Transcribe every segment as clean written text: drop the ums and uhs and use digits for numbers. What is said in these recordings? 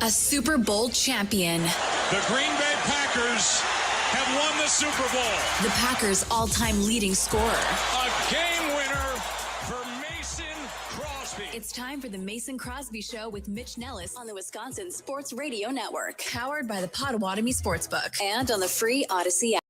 A Super Bowl champion. The Green Bay Packers have won the Super Bowl. The Packers' all-time leading scorer. A game winner for Mason Crosby. It's time for the Mason Crosby Show with Mitch Nellis on the Wisconsin Sports Radio Network. Powered by the Potawatomi Sportsbook and on the free Odyssey app.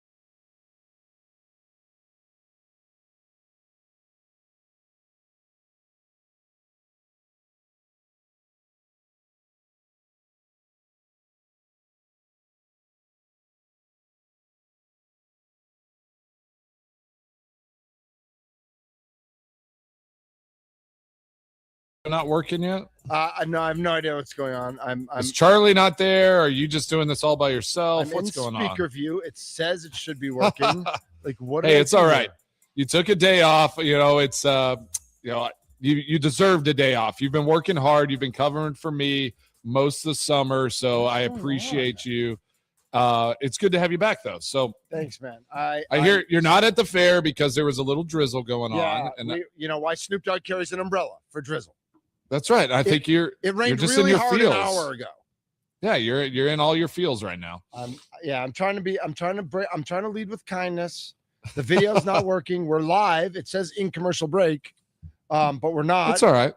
Not working yet? No, I have no idea what's going on. Is Charlie not there? Are you just doing this all by yourself? What's going on? Speaker view. It says it should be working. Like what? Hey, it's all right. You took a day off. You know, it's you deserved a day off. You've been working hard. You've been covering for me most of the summer, so I appreciate you. It's good to have you back, though. So thanks, man. I hear you're not at the fair because there was a little drizzle going on. And you know why Snoop Dogg carries an umbrella for drizzle. That's right. I think it rained just really in your hard feels. An hour ago. Yeah, you're in all your feels right now. I'm trying to lead with kindness. The video's not working. We're live. It says in commercial break, but we're not. It's all right.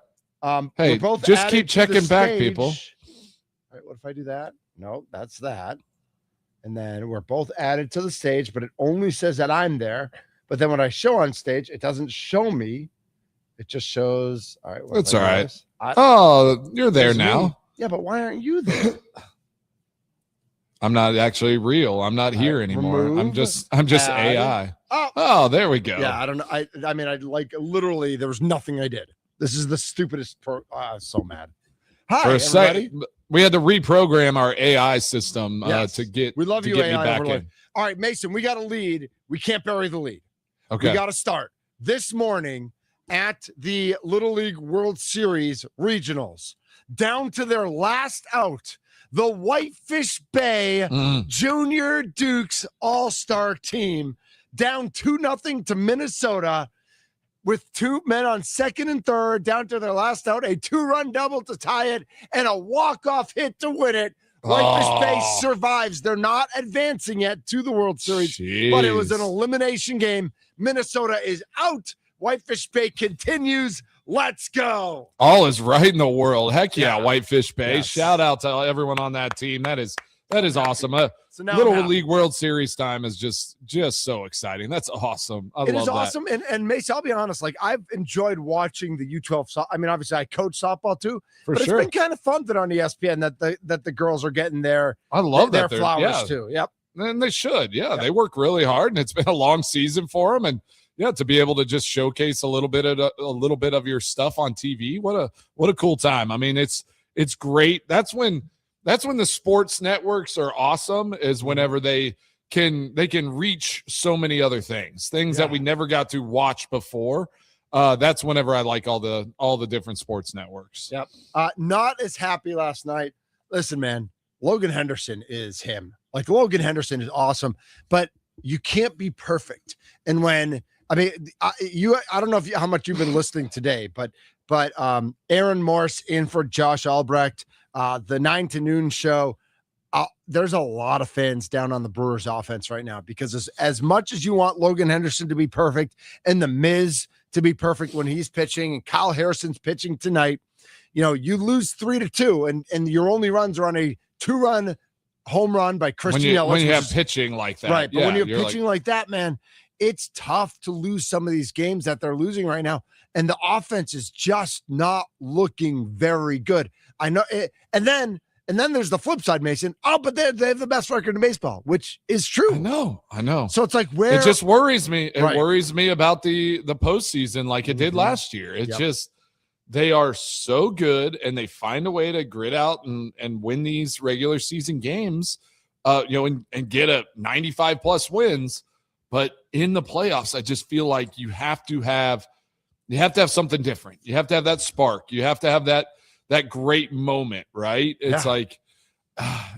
Hey, both just keep checking back, people. All right, what if I do that? No, that's that. And then we're both added to the stage, but it only says that I'm there. But then when I show on stage, it doesn't show me. It just shows. All right. That's all right. You're there now. Me. Yeah, but why aren't you there? I'm not actually real. I'm not here anymore. I'm just AI. Oh, there we go. Yeah, I don't know. I mean, I like literally there was nothing I did. This is the stupidest so mad. Hi, for a everybody. Second, we had to reprogram our AI system to get we love to you get AI me back in. All right, Mason, we got a lead. We can't bury the lead. Okay. We got to start this morning at the Little League World Series regionals. Down to their last out, the Whitefish Bay Junior Dukes All-Star team down 2-0 to Minnesota with two men on second and third, down to their last out, a 2-run double to tie it, and a walk-off hit to win it. Whitefish Bay survives. They're not advancing yet to the World Series, but it was an elimination game. Minnesota is out. Whitefish Bay continues. Let's go. All is right in the world. Heck yeah, Whitefish Bay. Yes. Shout out to everyone on that team. That is awesome. So now Little League World Series time is just so exciting. That's awesome. I love that. Awesome. And Mace, I'll be honest, like I've enjoyed watching the U12. I mean, obviously I coach softball too, but it's been kind of fun that on ESPN that the girls are getting their flowers too. Yep. And they should. Yeah, they work really hard, and it's been a long season for them. And to be able to just showcase a little bit of your stuff on TV, what a cool time. I mean, it's great. That's when the sports networks are awesome, is whenever they can reach so many other things that we never got to watch before. That's whenever I like all the different sports networks. Yep. Not as happy last night. Listen, man, Logan Henderson is him. Like Logan Henderson is awesome, but you can't be perfect. And when I don't know how much you've been listening today, but Aaron Morse in for Josh Albrecht, the 9 to noon show. There's a lot of fans down on the Brewers offense right now because as much as you want Logan Henderson to be perfect and the Miz to be perfect when he's pitching and Kyle Harrison's pitching tonight, you lose 3-2 and your only runs are on a 2-run home run by Christian Yelich. When you have pitching like that. Right, but when you're pitching like that, man, it's tough to lose some of these games that they're losing right now. And the offense is just not looking very good. I know it. And then there's the flip side, Mason. Oh, but they have the best record in baseball, which is true. I know. So it's like it just worries me. It worries me about the postseason like it did last year. It just, they are so good and they find a way to grit out and win these regular season games, and get a 95 plus wins. But in the playoffs, I just feel like you have to have something different. You have to have that spark. You have to have that great moment, right? It's like,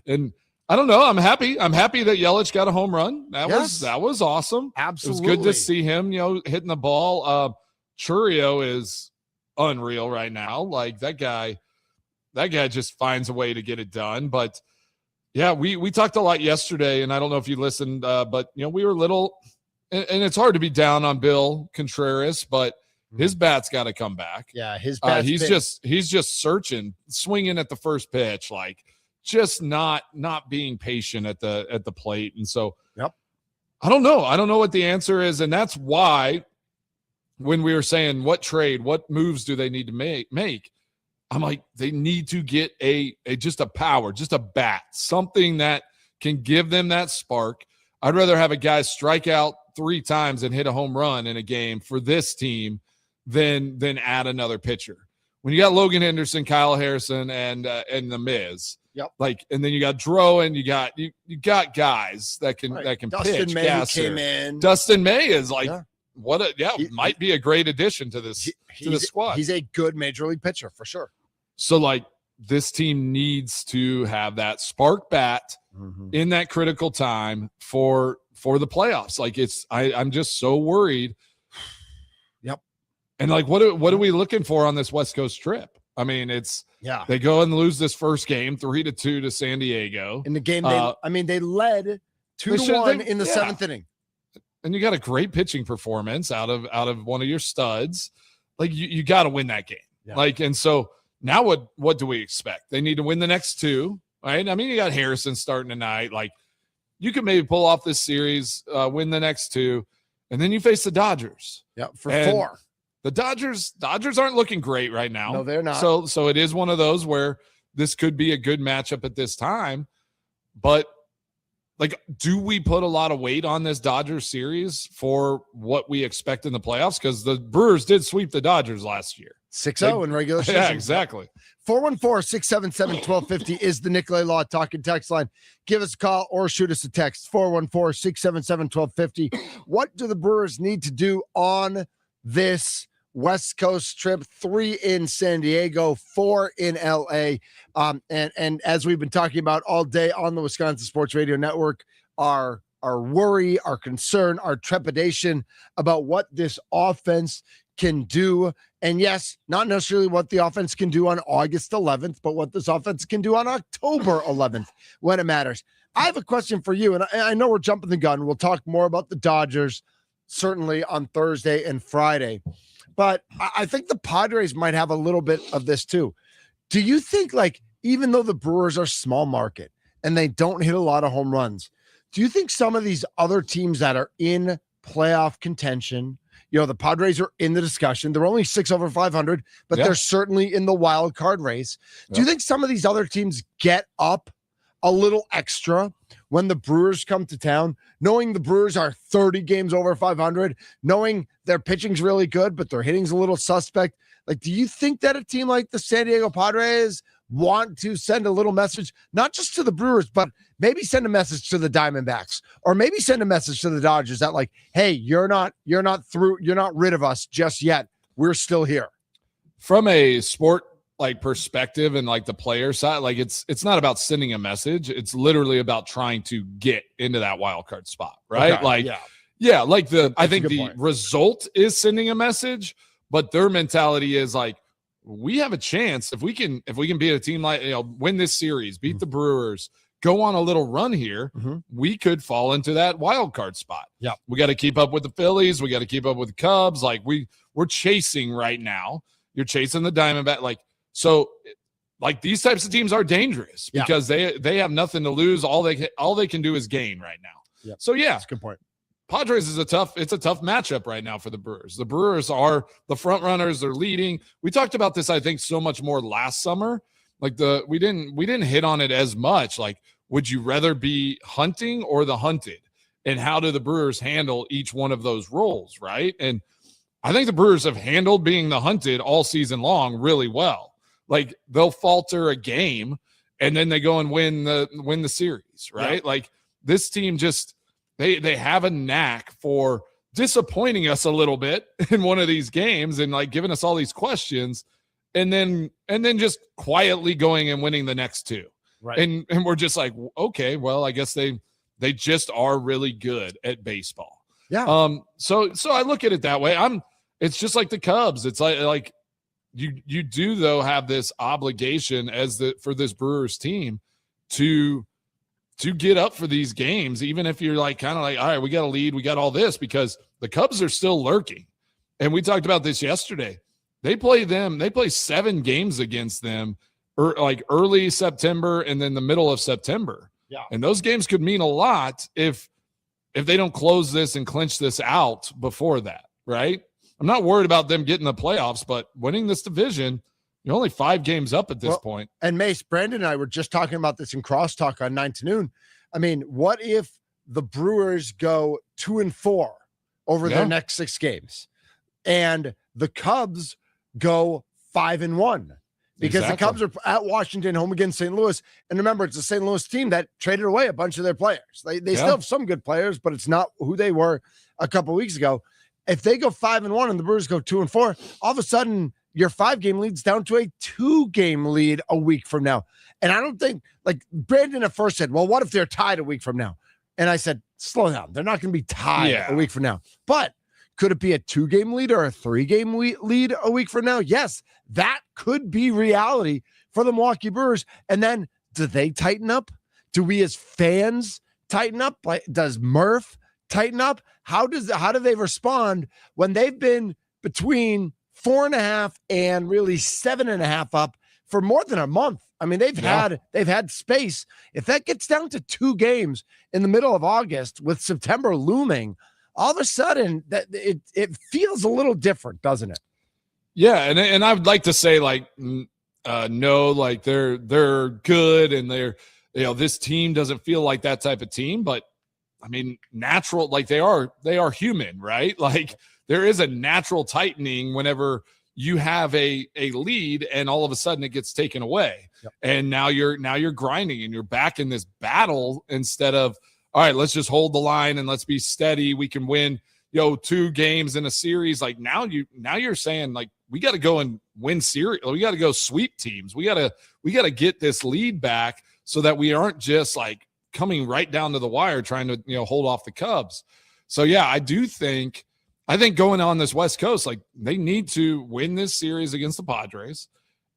and I don't know. I'm happy. I'm happy that Yelich got a home run. That was awesome. Absolutely. It was good to see him, hitting the ball. Churio is unreal right now. Like that guy, that guy just finds a way to get it done. But yeah, we talked a lot yesterday, and I don't know if you listened, but we were a little, and it's hard to be down on Bill Contreras, but his bat's got to come back. Yeah, his bat. He's just searching, swinging at the first pitch, like just not being patient at the plate. And so, yep. I don't know what the answer is, and that's why when we were saying what moves do they need to make, I'm like, they need to get just a power, just a bat, something that can give them that spark. I'd rather have a guy strike out 3 times and hit a home run in a game for this team than add another pitcher. When you got Logan Henderson, Kyle Harrison, and the Miz, yep. Like, and then you got Dro, and you got guys that can Dustin pitch. May Gasser. came in. Dustin May is like he might be a great addition to this squad. He's a good major league pitcher for sure. So like this team needs to have that spark bat in that critical time for the playoffs. Like I'm just so worried. Yep. And like, what are we looking for on this West Coast trip? I mean, they go and lose this first game 3-2 to San Diego. In the game, they led 2-1 in the 7th inning. And you got a great pitching performance out of one of your studs. Like you got to win that game. Yeah. Like, and so now what do we expect? They need to win the next 2, right? I mean, you got Harrison starting tonight. Like, you could maybe pull off this series, win the next 2, and then you face the Dodgers. Yeah, for 4. The Dodgers aren't looking great right now. No, they're not. So it is one of those where this could be a good matchup at this time. But like, do we put a lot of weight on this Dodgers series for what we expect in the playoffs? Because the Brewers did sweep the Dodgers last year. 6-0 in regular season. Yeah, exactly. 414-677-1250 is the Nicolay Law Talking text line. Give us a call or shoot us a text. 414-677-1250. What do the Brewers need to do on this West Coast trip? 3 in San Diego, 4 in LA. And as we've been talking about all day on the Wisconsin Sports Radio Network, our worry, our concern, our trepidation about what this offense can do. And yes, not necessarily what the offense can do on August 11th, but what this offense can do on October 11th when it matters. I have a question for you, and I know we're jumping the gun. We'll talk more about the Dodgers certainly on Thursday and Friday, but I think the Padres might have a little bit of this too. Do you think, like, even though the Brewers are small market and they don't hit a lot of home runs, do you think some of these other teams that are in playoff contention, the Padres are in the discussion. They're only 6 over 500, but they're certainly in the wild card race. Do you think some of these other teams get up a little extra when the Brewers come to town, knowing the Brewers are 30 games over 500, knowing their pitching's really good, but their hitting's a little suspect? Like, do you think that a team like the San Diego Padres want to send a little message, not just to the Brewers, but maybe send a message to the Diamondbacks, or maybe send a message to the Dodgers that, like, hey, you're not rid of us just yet. We're still here. From a sport like perspective and like the player side, like it's not about sending a message. It's literally about trying to get into that wild card spot, right? Okay, like, I think the result is sending a message, but their mentality is like, we have a chance if we can beat a team like, win this series, beat the Brewers, go on a little run here, we could fall into that wild card spot. Yeah, we got to keep up with the Phillies, we got to keep up with the Cubs. Like, we're chasing right now. You're chasing the Diamondback, so these types of teams are dangerous because they have nothing to lose. All they can do is gain right now. Yep. So that's a good point. Padres is a tough matchup right now for the Brewers. The Brewers are the front runners. They're leading. We talked about this, I think, so much more last summer. Like, we didn't hit on it as much. Like, would you rather be hunting or the hunted? And how do the Brewers handle each one of those roles, right? And I think the Brewers have handled being the hunted all season long really well. Like, they'll falter a game and then they go and win the series, right? Yeah. Like, this team just they have a knack for disappointing us a little bit in one of these games and like giving us all these questions and then just quietly going and winning the next 2. Right. And we're just like, okay, well, I guess they just are really good at baseball. Yeah. So I look at it that way. It's just like the Cubs. It's like you do though have this obligation for this Brewers team to get up for these games, even if you're like kind of like, all right, we got a lead, we got all this, because the Cubs are still lurking. And we talked about this yesterday. They play 7 games against them like early September and then the middle of September. Yeah. And those games could mean a lot if they don't close this and clinch this out before that, right? I'm not worried about them getting the playoffs, but winning this division, you're only 5 games up at this point. And Mace, Brandon and I were just talking about this in Crosstalk on 9 to Noon. I mean, what if the Brewers go 2-4 over their next 6 games and the Cubs go 5-1? Because the Cubs are at Washington, home against St. Louis. And remember, it's the St. Louis team that traded away a bunch of their players. They still have some good players, but it's not who they were a couple of weeks ago. If they go 5-1 and the Brewers go 2-4, all of a sudden your 5-game lead's down to a 2-game lead a week from now. And I don't think, like Brandon at first said, well, what if they're tied a week from now? And I said, slow down. They're not going to be tied a week from now. But could it be a 2-game lead or a 3-game lead a week from now? Yes, that could be reality for the Milwaukee Brewers. And then do they tighten up? Do we as fans tighten up? Like, does Murph tighten up? How do they respond when they've been between 4.5 and really 7.5 up for more than a month? I mean, they've had space. If that gets down to 2 games in the middle of August with September looming, all of a sudden that it feels a little different, doesn't it? Yeah, and I would like to say like no, like they're good and they're, you know, this team doesn't feel like that type of team, but I mean, natural, like they are human, right? Like there is a natural tightening whenever you have a lead and all of a sudden it gets taken away. Yep. And now you're grinding and you're back in this battle instead of, all right, let's just hold the line and let's be steady. We can win, 2 games in a series. Like now you're saying like, we got to go and win series. We got to go sweep teams. We got to get this lead back so that we aren't just like coming right down to the wire trying to, hold off the Cubs. So yeah, I think going on this West Coast, like they need to win this series against the Padres.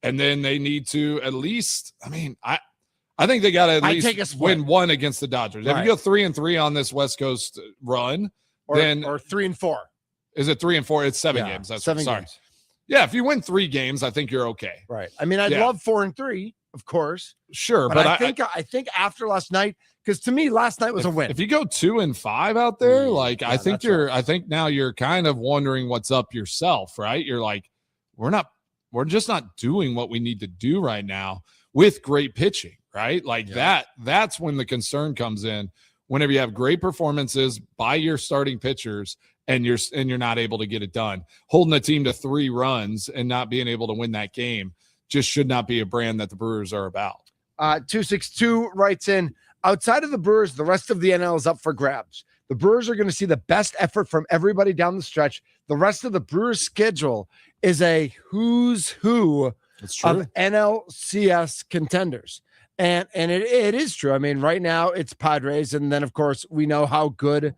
And then they need to at least, I think they got to at least win 1 against the Dodgers. Right. If you go 3-3 on this West Coast run, or 3-4. Is it 3-4? It's 7 games. That's 7 games. Yeah, if you win 3 games, I think you're okay. Right. I mean, I'd love 4-3, of course. Sure, but I think after last night, because to me, last night was a win. If you go 2-5 out there, I think now you're kind of wondering what's up yourself, right? You're like, we're just not doing what we need to do right now with great pitching, right? Like that's when the concern comes in. Whenever you have great performances by your starting pitchers and you're not able to get it done, holding a team to 3 runs and not being able to win that game just should not be a brand that the Brewers are about. 262 writes in, outside of the Brewers, the rest of the NL is up for grabs. The Brewers are going to see the best effort from everybody down the stretch. The rest of the Brewers schedule is a who's who of NLCS contenders. And it is true. I mean, right now it's Padres. And then, of course, we know how good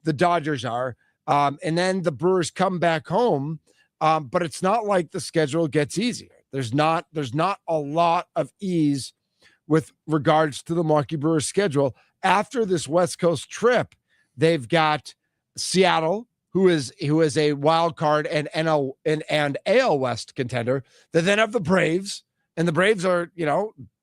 the Dodgers are. And then the Brewers come back home. But it's not like the schedule gets easier. There's not a lot of ease with regards to the Milwaukee Brewers schedule. After this West Coast trip, they've got Seattle, who is a wild card and NL and AL West contender. They then have the Braves, and the Braves are,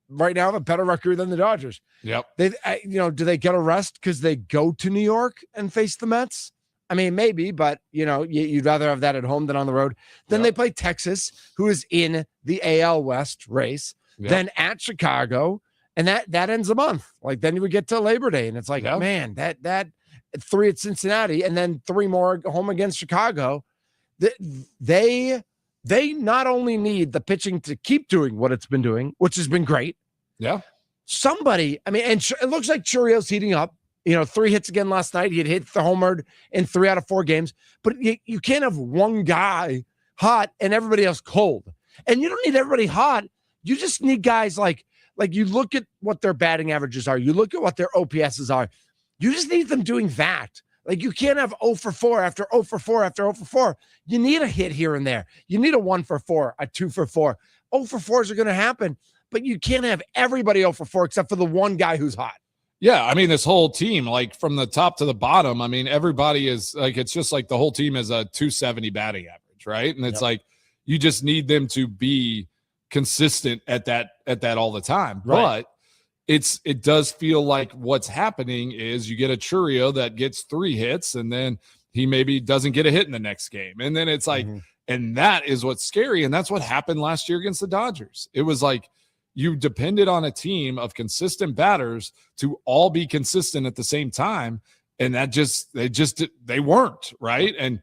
right now have a better record than the Dodgers. Yep. Do they get a rest because they go to New York and face the Mets? I mean, maybe, but you'd rather have that at home than on the road. Then they play Texas, who is in the AL West race. Yep. Then at Chicago, and that ends the month. Like then you would get to Labor Day, and it's like, man, that 3 at Cincinnati, and then 3 more home against Chicago. They not only need the pitching to keep doing what it's been doing, which has been great. Yeah. Somebody, and it looks like Churio's heating up. 3 hits again last night. He had hit the homer in 3 out of 4 games. But you can't have one guy hot and everybody else cold. And you don't need everybody hot. You just need guys like you look at what their batting averages are. You look at what their OPSs are. You just need them doing that. Like you can't have 0 for 4 after 0 for 4 after 0 for 4. You need a hit here and there. You need a 1 for 4, a 2 for 4. 0 for 4s are going to happen, but you can't have everybody 0 for 4 except for the one guy who's hot. Yeah, I mean, this whole team, like from the top to the bottom, I mean, everybody is like, it's just like the whole team is a 270 batting average, right? And it's like you just need them to be consistent at that all the time. Right. But it does feel like what's happening is you get a Churio that gets 3 hits and then he maybe doesn't get a hit in the next game. And then it's like, and that is what's scary. And that's what happened last year against the Dodgers. It was like you depended on a team of consistent batters to all be consistent at the same time. And that they weren't, right. And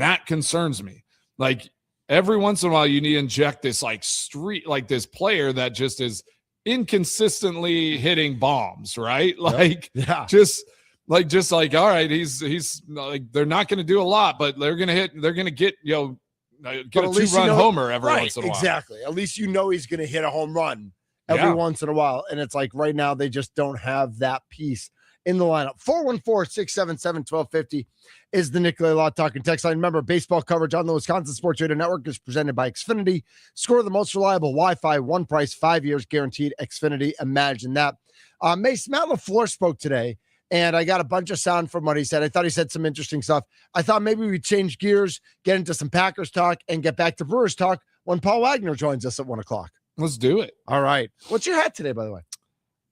that concerns me. Like every once in a while you need to inject this like this player that just is inconsistently hitting bombs, right? Like just like all right, he's like they're not going to do a lot, but they're going to get get a 2-run homer every once in a while. Exactly. At least he's going to hit a home run every once in a while, and it's like right now they just don't have that piece in the lineup. 414-677-1250 is the Nicolay Law Talking text line. Remember, baseball coverage on the Wisconsin Sports Radio Network is presented by Xfinity. Score the most reliable Wi-Fi, one price, 5 years guaranteed. Xfinity, imagine that. Mace, Matt LaFleur spoke today, and I got a bunch of sound from what he said. I thought he said some interesting stuff. I thought maybe we'd change gears, get into some Packers talk, and get back to Brewers talk when Paul Wagner joins us at 1 o'clock. Let's do it. All right. What's your hat today, by the way?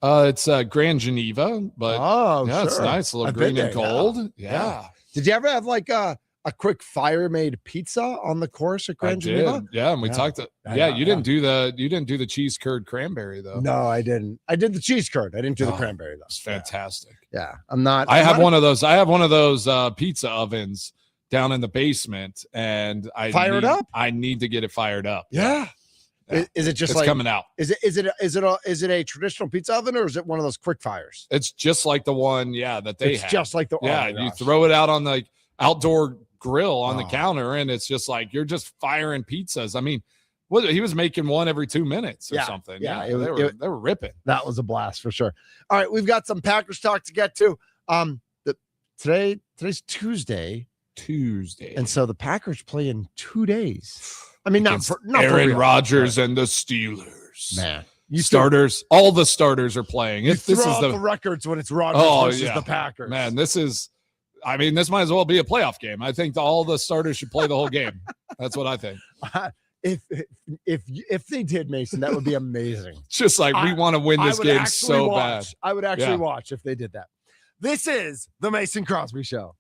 It's Grand Geneva, but it's nice, a little green and gold. Yeah. Did you ever have like a quick fire made pizza on the course at Grand Geneva? Yeah, and we talked. You didn't do the cheese curd cranberry though. No, I didn't. I did the cheese curd. I didn't do the cranberry though. It's fantastic. Yeah, I'm not. I have one of those pizza ovens down in the basement, and I need to get it fired up. Yeah. Is it just it's coming out? Is it a traditional pizza oven or is it one of those quick fires? It's just like the one, that they have. Just like the you throw it out on the outdoor grill on the counter, and it's just like you're just firing pizzas. I mean, he was making one every 2 minutes or something. Yeah, they were ripping. That was a blast for sure. All right, we've got some Packers talk to get to. Today's Tuesday, and so the Packers play in 2 days. I mean, not Aaron Rodgers and the Steelers. Man, all the starters are playing. If this is the records when it's Rodgers versus the Packers. Man, this might as well be a playoff game. I think all the starters should play the whole game. That's what I think. If they did, Mason, that would be amazing. Just like we want to win this game so bad. I would actually watch if they did that. This is the Mason Crosby Show.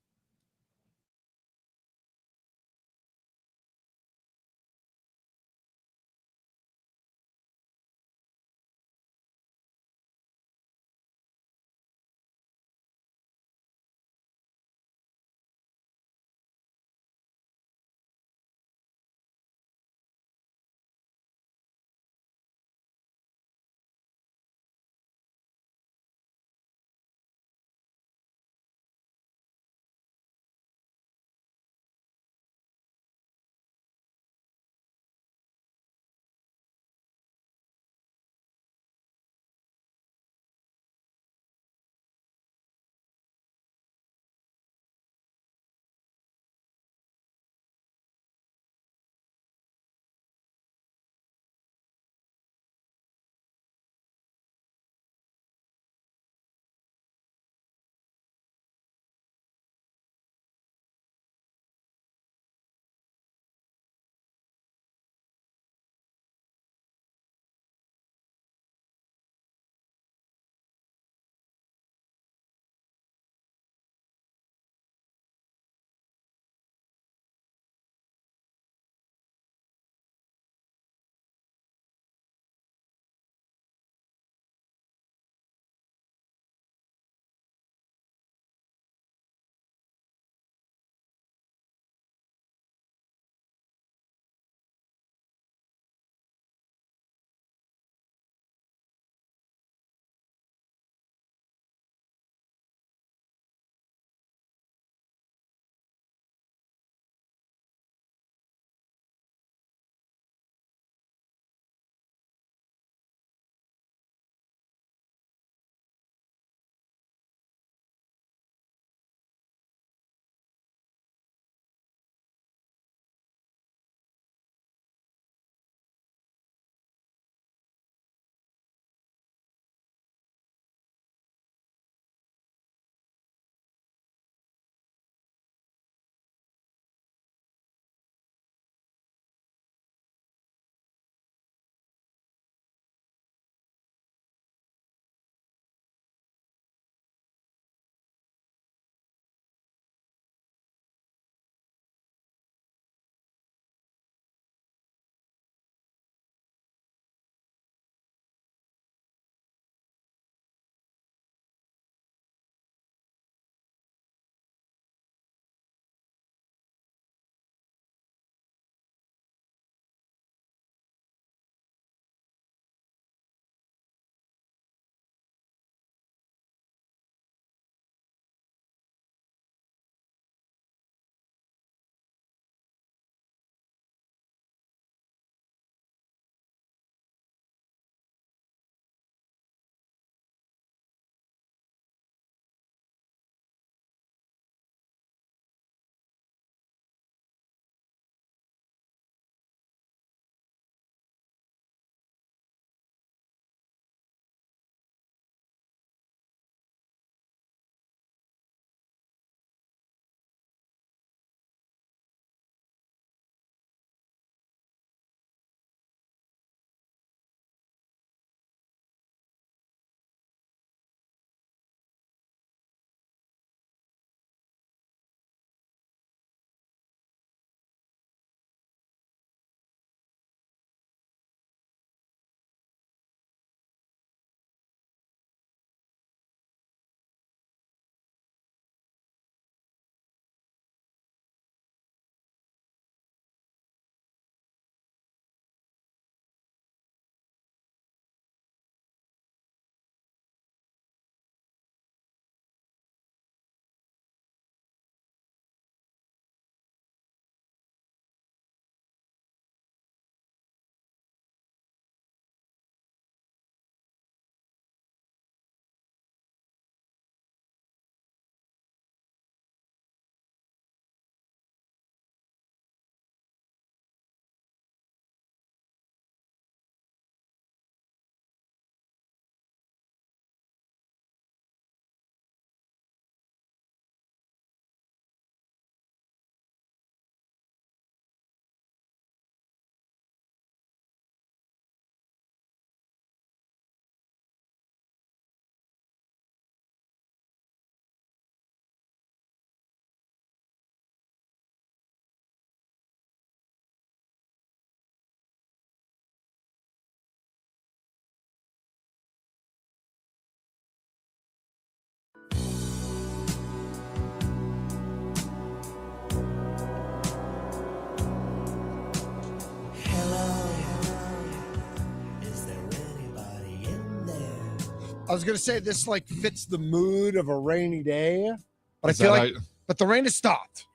I was going to say this like fits the mood of a rainy day, but Is I feel that like, but the rain has stopped.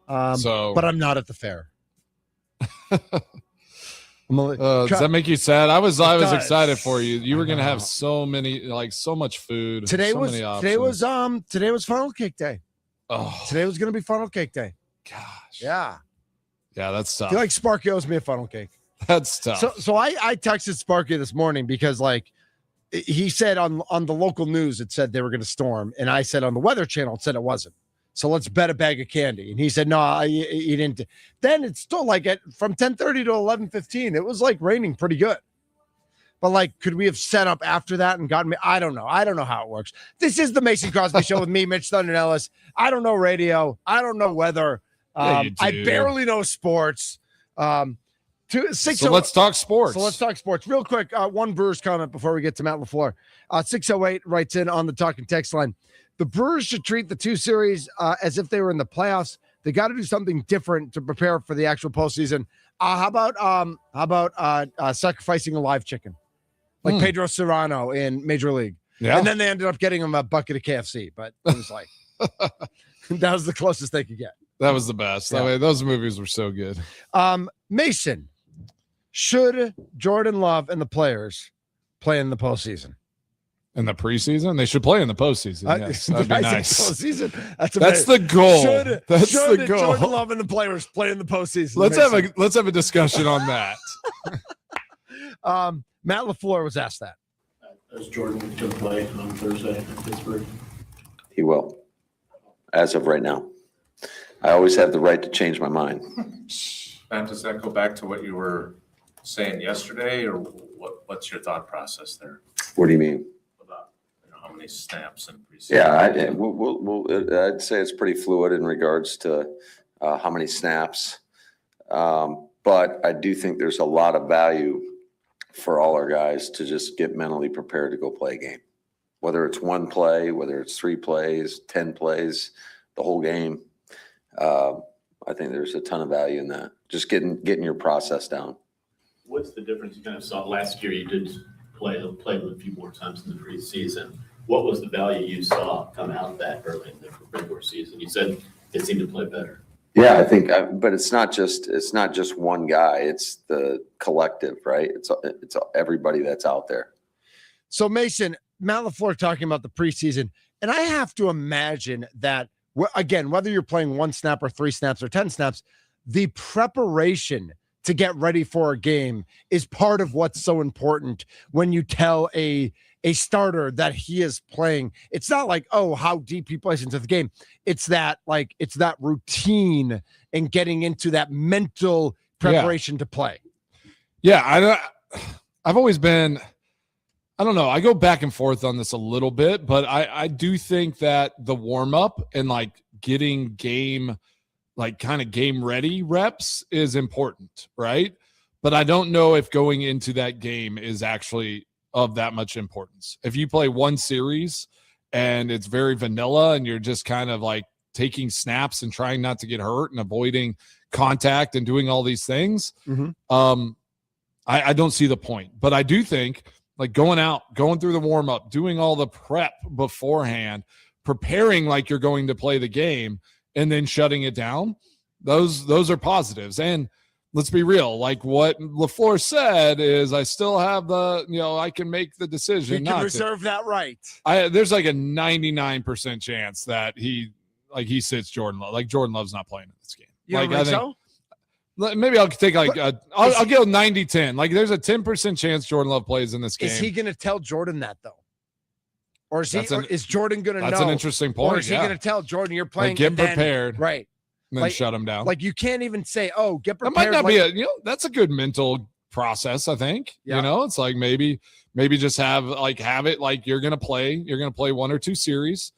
So, but I'm not at the fair. does that make you sad? I was does. excited for you. You were going to have so much food. Today so was many options. today was funnel cake day. Oh, Today was going to be funnel cake day. gosh. Yeah. Yeah, that's I tough. feel like Sparky owes me a funnel cake. That's tough. So I texted Sparky this morning because like he said on the local news it said they were going to storm, and I said on the Weather Channel it said it wasn't. So let's bet a bag of candy, and he said no, he didn't. Then it's still like from 10:30 to 11:15, it was like raining pretty good. But like, could we have set up after that and gotten me? I don't know. I don't know how it works. This is the Mason Crosby Show with me, Mitch Thunder Ellis. I don't know radio. I don't know weather. Yeah, you I do. barely know sports. So let's talk sports. So let's talk sports real quick. One Brewers comment before we get to Matt LaFleur. 608 writes in on the talking text line. The Brewers should treat the 2 series as if they were in the playoffs. They got to do something different to prepare for the actual postseason. How about sacrificing a live chicken, like Pedro Serrano in Major League? Yeah. And then they ended up getting him a bucket of KFC, but it was like that was the closest they could get. That was the best. Yeah. I mean, those movies were so good. Mason, should Jordan Love and the players play in the postseason? In the preseason? They should play in the postseason. Yes, that'd be nice. Postseason. That's the goal. That's should the goal. Jordan Love and the players play in the postseason? Let's have a discussion on that. Matt LaFleur was asked that. Is Jordan going to play on Thursday in Pittsburgh? He will, as of right now. I always have the right to change my mind. Matt, does that go back to what you were saying yesterday, or what's your thought process there What do you mean? about how many snaps in preseason? Yeah, I'd say it's pretty fluid in regards to how many snaps. But I do think there's a lot of value for all our guys to just get mentally prepared to go play a game. Whether it's 1 play, whether it's 3 plays, 10 plays, the whole game. I think there's a ton of value in that. Just getting your process down. What's the difference? You kind of saw last year, you did play them a few more times in the preseason. What was the value you saw come out of that early in the regular season? You said they seemed to play better. Yeah, I think, but it's not just one guy. It's the collective, right? It's everybody that's out there. So Mason, Matt LaFleur talking about the preseason, and I have to imagine that again, whether you're playing 1 snap or 3 snaps or 10 snaps, the preparation to get ready for a game is part of what's so important when you tell a starter that he is playing. It's not like, oh, how deep he plays into the game. It's that routine and getting into that mental preparation to play. Yeah, I've always been, I don't know. I go back and forth on this a little bit, but I do think that the warm up and like getting game, like kind of game ready reps is important, right? But I don't know if going into that game is actually of that much importance. If you play 1 series and it's very vanilla and you're just kind of like taking snaps and trying not to get hurt and avoiding contact and doing all these things, I don't see the point. But I do think like going out, going through the warm up, doing all the prep beforehand, preparing like you're going to play the game, and then shutting it down. Those are positives. And let's be real. Like what LaFleur said is, I still have I can make the decision. You can reserve that right. There's like a 99% chance that he sits Jordan Love. Like Jordan Love's not playing in this game. You like don't think so? Maybe I'll take I'll go 90-10. Like there's a 10% chance Jordan Love plays in this game. Is he going to tell Jordan that though? Or is Jordan going to know? That's an interesting point. Or is he going to tell Jordan you're playing? Like, get prepared. Right. And then shut him down. Like you can't even say, oh, get prepared. That might not be that's a good mental process, I think. Yeah. It's like maybe just have it like you're going to play 1 or 2 series,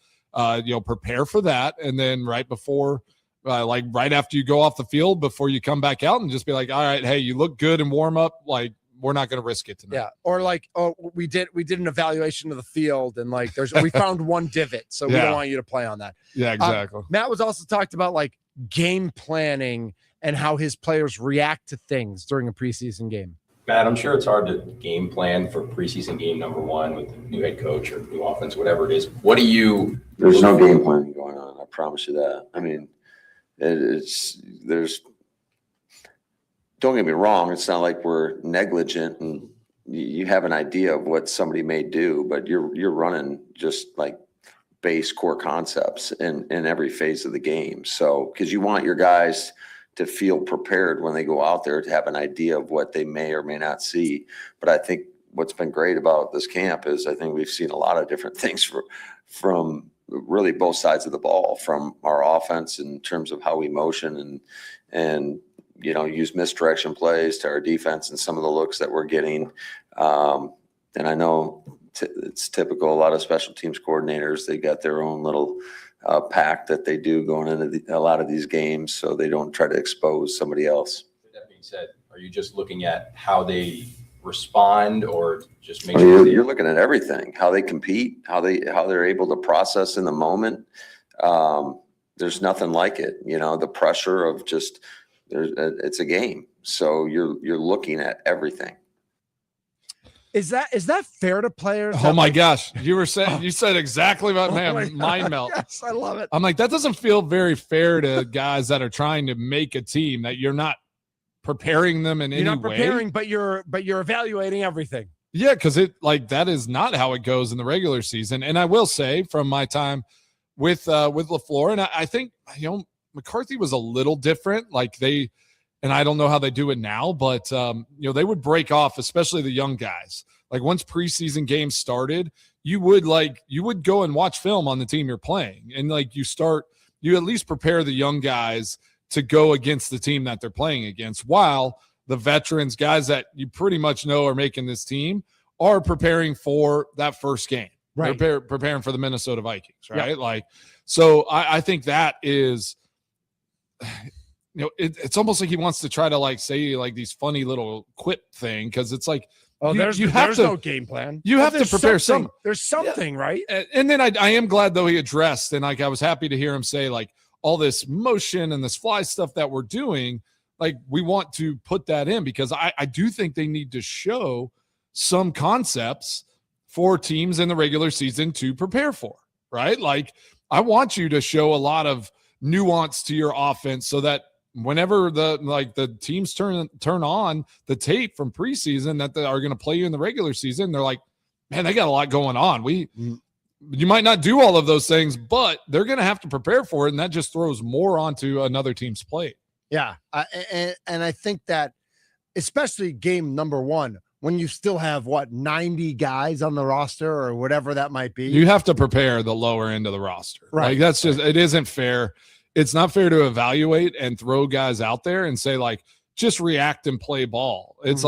prepare for that. And then right before, right after you go off the field, before you come back out, and just be like, all right, hey, you look good in warm up. Like, we're not going to risk it tonight. Yeah. Or like, oh, we did an evaluation of the field, and like we found 1 divot. So we don't want you to play on that. Yeah, exactly. Matt was also talked about like game planning and how his players react to things during a preseason game. Matt, I'm sure it's hard to game plan for preseason game number one with the new head coach or new offense, whatever it is. What do you? There's no game planning going on. I promise you that. I mean, don't get me wrong. It's not like we're negligent and you have an idea of what somebody may do, but you're running just like base core concepts in every phase of the game. So, because you want your guys to feel prepared when they go out there, to have an idea of what they may or may not see. But I think what's been great about this camp is I think we've seen a lot of different things from really both sides of the ball, from our offense in terms of how we motion and use misdirection plays, to our defense and some of the looks that we're getting. And I know it's typical. A lot of special teams coordinators, they got their own little pack that they do going into a lot of these games, so they don't try to expose somebody else. With that being said, are you just looking at how they respond, or just make sure you're looking at everything, how they compete, how they're able to process in the moment? There's nothing like it. The pressure of just it's a game, so you're looking at everything. Is that fair to players? Oh my gosh. You said exactly what mind melt. Yes, I love it. I'm like, that doesn't feel very fair to guys that are trying to make a team, that you're not preparing them in any way. You're not preparing, but you're evaluating everything. Yeah, because that is not how it goes in the regular season. And I will say, from my time with LaFleur, and I think McCarthy was a little different. And I don't know how they do it now, but they would break off, especially the young guys. Like, once preseason games started, you would go and watch film on the team you're playing, and you at least prepare the young guys to go against the team that they're playing against, while the veterans, guys that you pretty much know are making this team, are preparing for that first game. Right. They're preparing for the Minnesota Vikings, right? Yeah. So I think that is. It's almost like he wants to try to say these funny little quip thing, because it's like, there's no game plan. You have to prepare something. There's something, yeah. Right? And then I am glad, though, he addressed, and I was happy to hear him say, all this motion and this fly stuff that we're doing, we want to put that in, because I do think they need to show some concepts for teams in the regular season to prepare for, right? I want you to show a lot of nuance to your offense, so that whenever the teams turn on the tape from preseason that they are going to play you in the regular season, they're like, man, they got a lot going on. You might not do all of those things, but they're going to have to prepare for it, and that just throws more onto another team's plate. Yeah, and I think that, especially game number one, when you still have 90 guys on the roster or whatever that might be, you have to prepare the lower end of the roster. Right. That's just, it isn't fair. It's not fair to evaluate and throw guys out there and say, just react and play ball. It's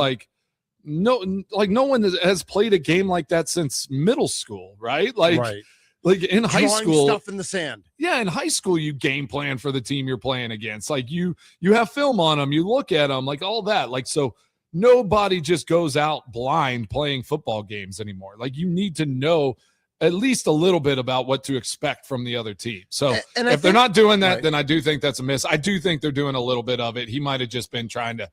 no one has played a game like that since middle school, right? Right. In high school, stuff in the sand. Yeah, in high school, you game plan for the team you're playing against. You have film on them, you look at them, all that. So nobody just goes out blind playing football games anymore. You need to know at least a little bit about what to expect from the other team. So if they're not doing that, then I do think that's a miss. I do think they're doing a little bit of it. He might have just been trying to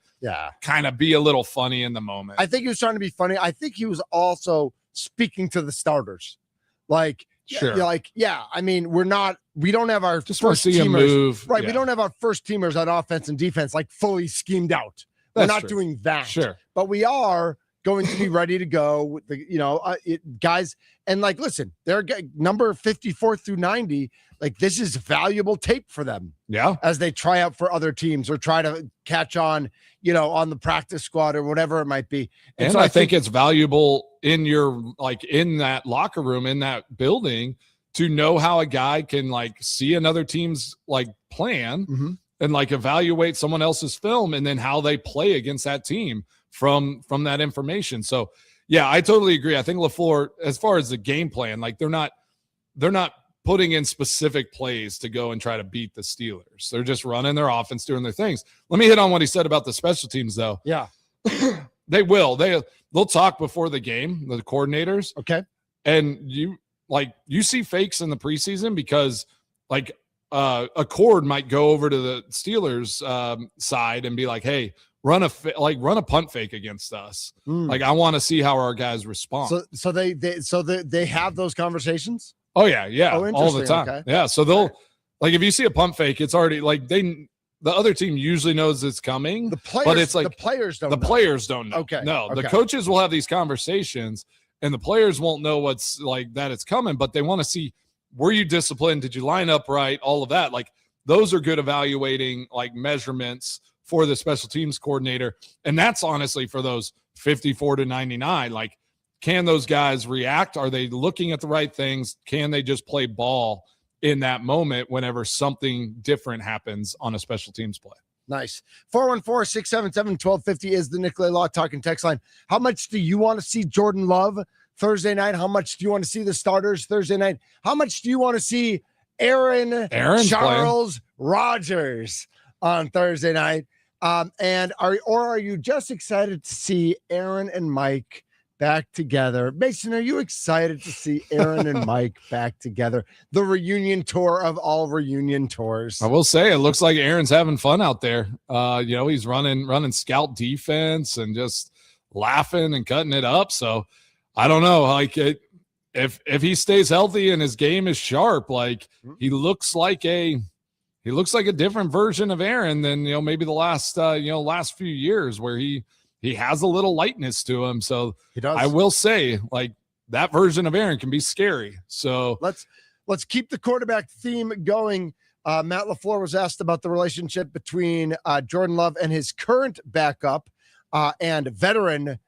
kind of be a little funny in the moment. I think he was trying to be funny. I think he was also speaking to the starters. Sure. I mean, we don't have our just first see him teamers. move. Right. Yeah. We don't have our first teamers on offense and defense fully schemed out. That's We're not true. doing that. Sure. But we are going to be ready to go with the, guys. And listen, they're number 54 through 90. This is valuable tape for them. Yeah. As they try out for other teams or try to catch on, on the practice squad or whatever it might be. And so I think it's valuable in your, in that locker room, in that building, to know how a guy can see another team's plan and evaluate someone else's film, and then how they play against that team from that information. So yeah, I totally agree. I think LaFleur, as far as the game plan, they're not putting in specific plays to go and try to beat the Steelers. They're just running their offense, doing their things. Let me hit on what he said about the special teams, though. Yeah. They will. They'll talk before the game, the coordinators. Okay. And you see fakes in the preseason, because a cord might go over to the Steelers side and be like, hey, run a punt fake against us. Like, I want to see how our guys respond. So they have those conversations. Oh yeah, all the time. Okay. Yeah, so they'll like if you see a pump fake, it's already like the other team usually knows it's coming. But it's like the players don't. Players don't know. Okay. No, okay. the coaches will have these conversations, and the players won't know what's like that it's coming. But they want to see, were you disciplined? Did you line up right? All of that. Like, those are good evaluating like measurements for the special teams coordinator, and that's honestly for those 54-99. Like, can those guys react? Are they looking at the right things? Can they just play ball in that moment whenever something different happens on a special teams play? Nice. 414-677-1250 is the Nicolay Law Talking text line. How much do you want to see Jordan Love Thursday night? How much do you want to see the starters Thursday night? How much do you want to see Aaron Charles Rodgers on Thursday night? And are you just excited to see Aaron and Mike back together? Mason, are you excited to see Aaron and Mike back together? The reunion tour of all reunion tours. I will say it looks like Aaron's having fun out there. He's running scout defense and just laughing and cutting it up. So I don't know, like if he stays healthy and his game is sharp, like he looks like a different version of Aaron than maybe the last few years, where he has a little lightness to him. So he does. I will say, like, that version of Aaron can be scary. So let's keep the quarterback theme going. Matt LaFleur was asked about the relationship between Jordan Love and his current backup and veteran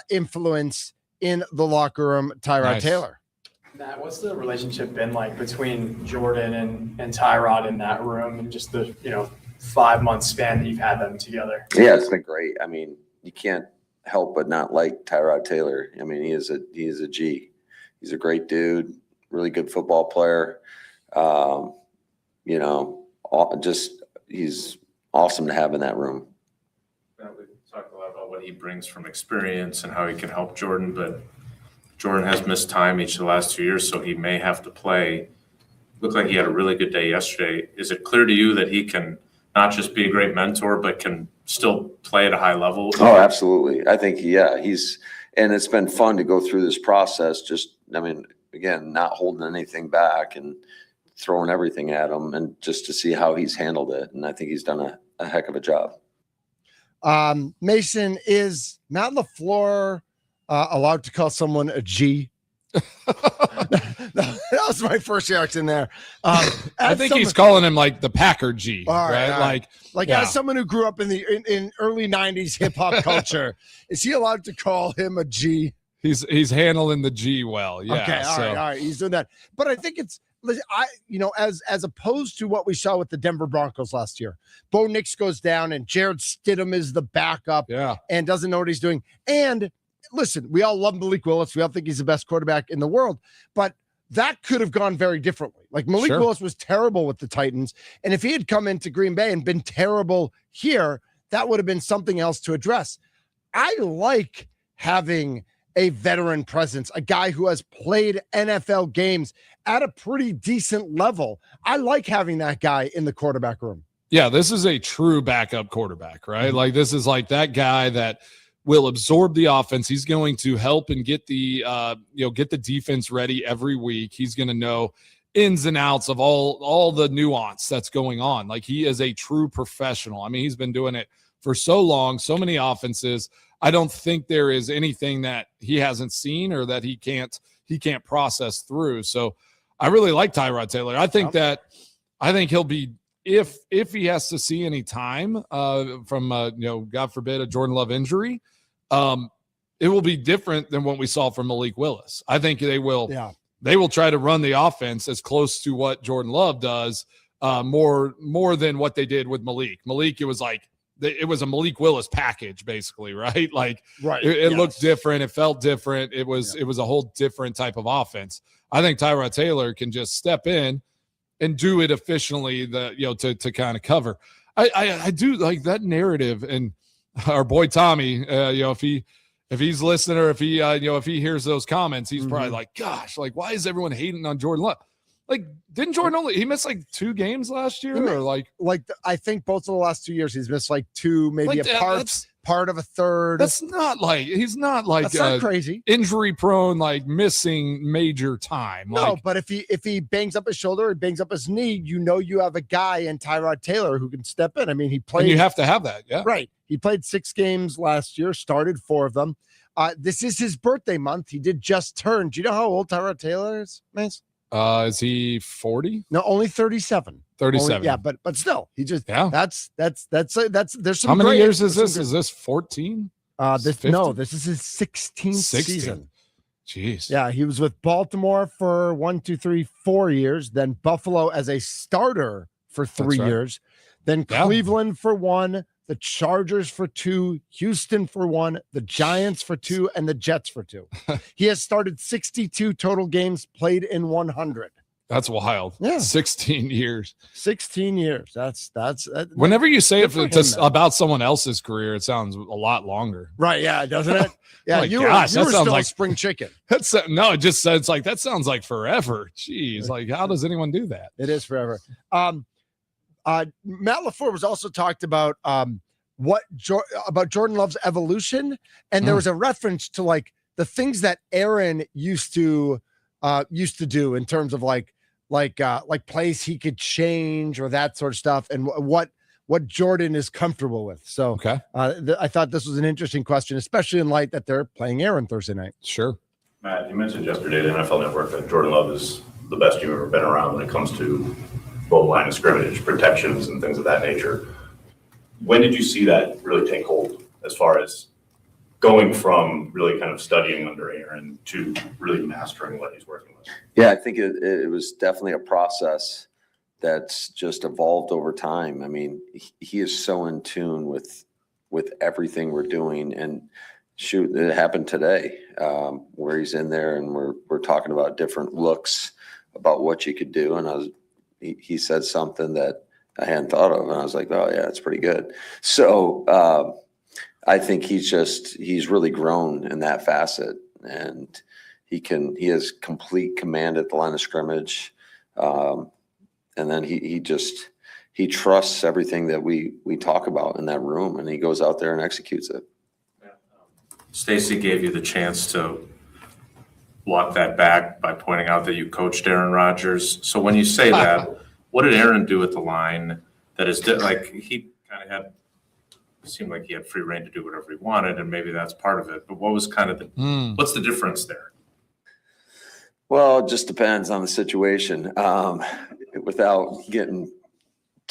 influence in the locker room, Tyrod Taylor. Matt, what's the relationship been like between Jordan and Tyrod in that room, and just the 5-month span that you've had them together? Yeah, it's been great. I mean, you can't help but not like Tyrod Taylor. I mean, he is a G. He's a great dude, really good football player. He's awesome to have in that room. We talked a lot about what he brings from experience and how he can help Jordan, but Jordan has missed time each of the last 2 years, so he may have to play. Looked like he had a really good day yesterday. Is it clear to you that he can not just be a great mentor, but can still play at a high level? Oh, absolutely. I think, and it's been fun to go through this process. Again, not holding anything back and throwing everything at him, and just to see how he's handled it. And I think he's done a heck of a job. Mason, is Matt LaFleur allowed to call someone a G? That was my first reaction there. I think he's calling him like the Packer G, right? Like as someone who grew up in early 90s hip hop culture, is he allowed to call him a G? He's handling the G well. Yeah. Okay. All right. He's doing that. But I think it's, as opposed to what we saw with the Denver Broncos last year, Bo Nix goes down and Jared Stidham is the backup and doesn't know what he's doing. And listen, we all love Malik Willis. We all think he's the best quarterback in the world, but that could have gone very differently. Like Malik Willis was terrible with the Titans. And if he had come into Green Bay and been terrible here, that would have been something else to address. I like having a veteran presence, a guy who has played NFL games at a pretty decent level. I like having that guy in the quarterback room. Yeah, this is a true backup quarterback, right? Like, this is like that guy that will absorb the offense. He's going to help and get the defense ready every week. He's going to know ins and outs of all the nuance that's going on. Like, he is a true professional. I mean, he's been doing it for so long, so many offenses. I don't think there is anything that he hasn't seen or that he can't process through. So I really like Tyrod Taylor. I think he'll be, if he has to see any time from God forbid, a Jordan Love injury, it will be different than what we saw from Malik Willis. I think they will try to run the offense as close to what Jordan Love does, more than what they did with Malik. Malik, it was a Malik Willis package, basically, right? Like, it looked different. It felt different. It was a whole different type of offense. I think Tyrod Taylor can just step in and do it efficiently, to kind of cover. I do like that narrative, and our boy Tommy, if he's listening, or if he hears those comments, he's probably like, gosh, like, why is everyone hating on Jordan Love? Like, didn't Jordan he missed like 2 games last year? Or I think both of the last 2 years he's missed like 2, maybe like part of a third. He's not like That's not crazy. Injury prone, like missing major time. No, Like, but if he bangs up his shoulder or bangs up his knee, you have a guy in Tyrod Taylor who can step in. I mean, he played. and you have to have that. Yeah. Right. He played 6 games last year, started 4 of them. This is his birthday month. He did just turn. Do you know how old Tyrod Taylor is, Mace? Is he 40? No, only 37. 37. Yeah, but still, he just that's there's some. How many great- years is there's this? some Is this 14? this 50? this is his 16th 16. season. Jeez. Yeah, he was with Baltimore for 4 years, then Buffalo as a starter for 3 right. years, then Cleveland for 1, the Chargers for 2, Houston for 1, the Giants for 2, and the Jets for 2. He has started 62 total games, played in 100. That's wild. Yeah. 16 years. 16 years. That's Whenever you say it good for him, though. about someone else's career, it sounds a lot longer. right. Yeah, doesn't it? Yeah, Like, you gosh, were that sounds still like- spring chicken. That's no, it just it's like that sounds like forever. Jeez, like how does anyone do that? It is forever. Matt LaFleur was also talked about about Jordan Love's evolution, and there was a reference to like the things that Aaron used to do in terms of like plays he could change or that sort of stuff, and what Jordan is comfortable with. So Okay, I thought this was an interesting question, especially in light that they're playing Aaron Thursday night. sure. Matt, you mentioned yesterday at NFL Network that Jordan Love is the best you've ever been around when it comes to both line of scrimmage, protections, and things of that nature. When did you see that really take hold as far as going from really kind of studying under Aaron to really mastering what he's working with? Yeah, I think it was definitely a process that's just evolved over time. I mean, he is so in tune with everything we're doing, and shoot, it happened today where he's in there and we're talking about different looks about what you could do, and he said something that I hadn't thought of, and I was like, oh yeah, it's pretty good. So I think he's really grown in that facet, and he has complete command at the line of scrimmage. And then he trusts everything that we talk about in that room, and he goes out there and executes it. Stacy gave you the chance to walk that back by pointing out that you coached Aaron Rodgers. So when you say that, what did Aaron do at the line that is like he kind of seemed like he had free reign to do whatever he wanted, and maybe that's part of it. But what was kind of what's the difference there? Well, it just depends on the situation. Without getting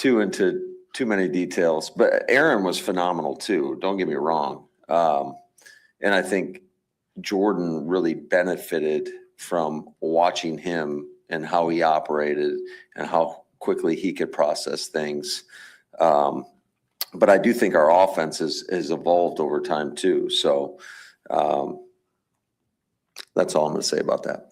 into too many details, but Aaron was phenomenal too. Don't get me wrong. And I think Jordan really benefited from watching him and how he operated and how quickly he could process things. But I do think our offense has evolved over time too. So that's all I'm going to say about that.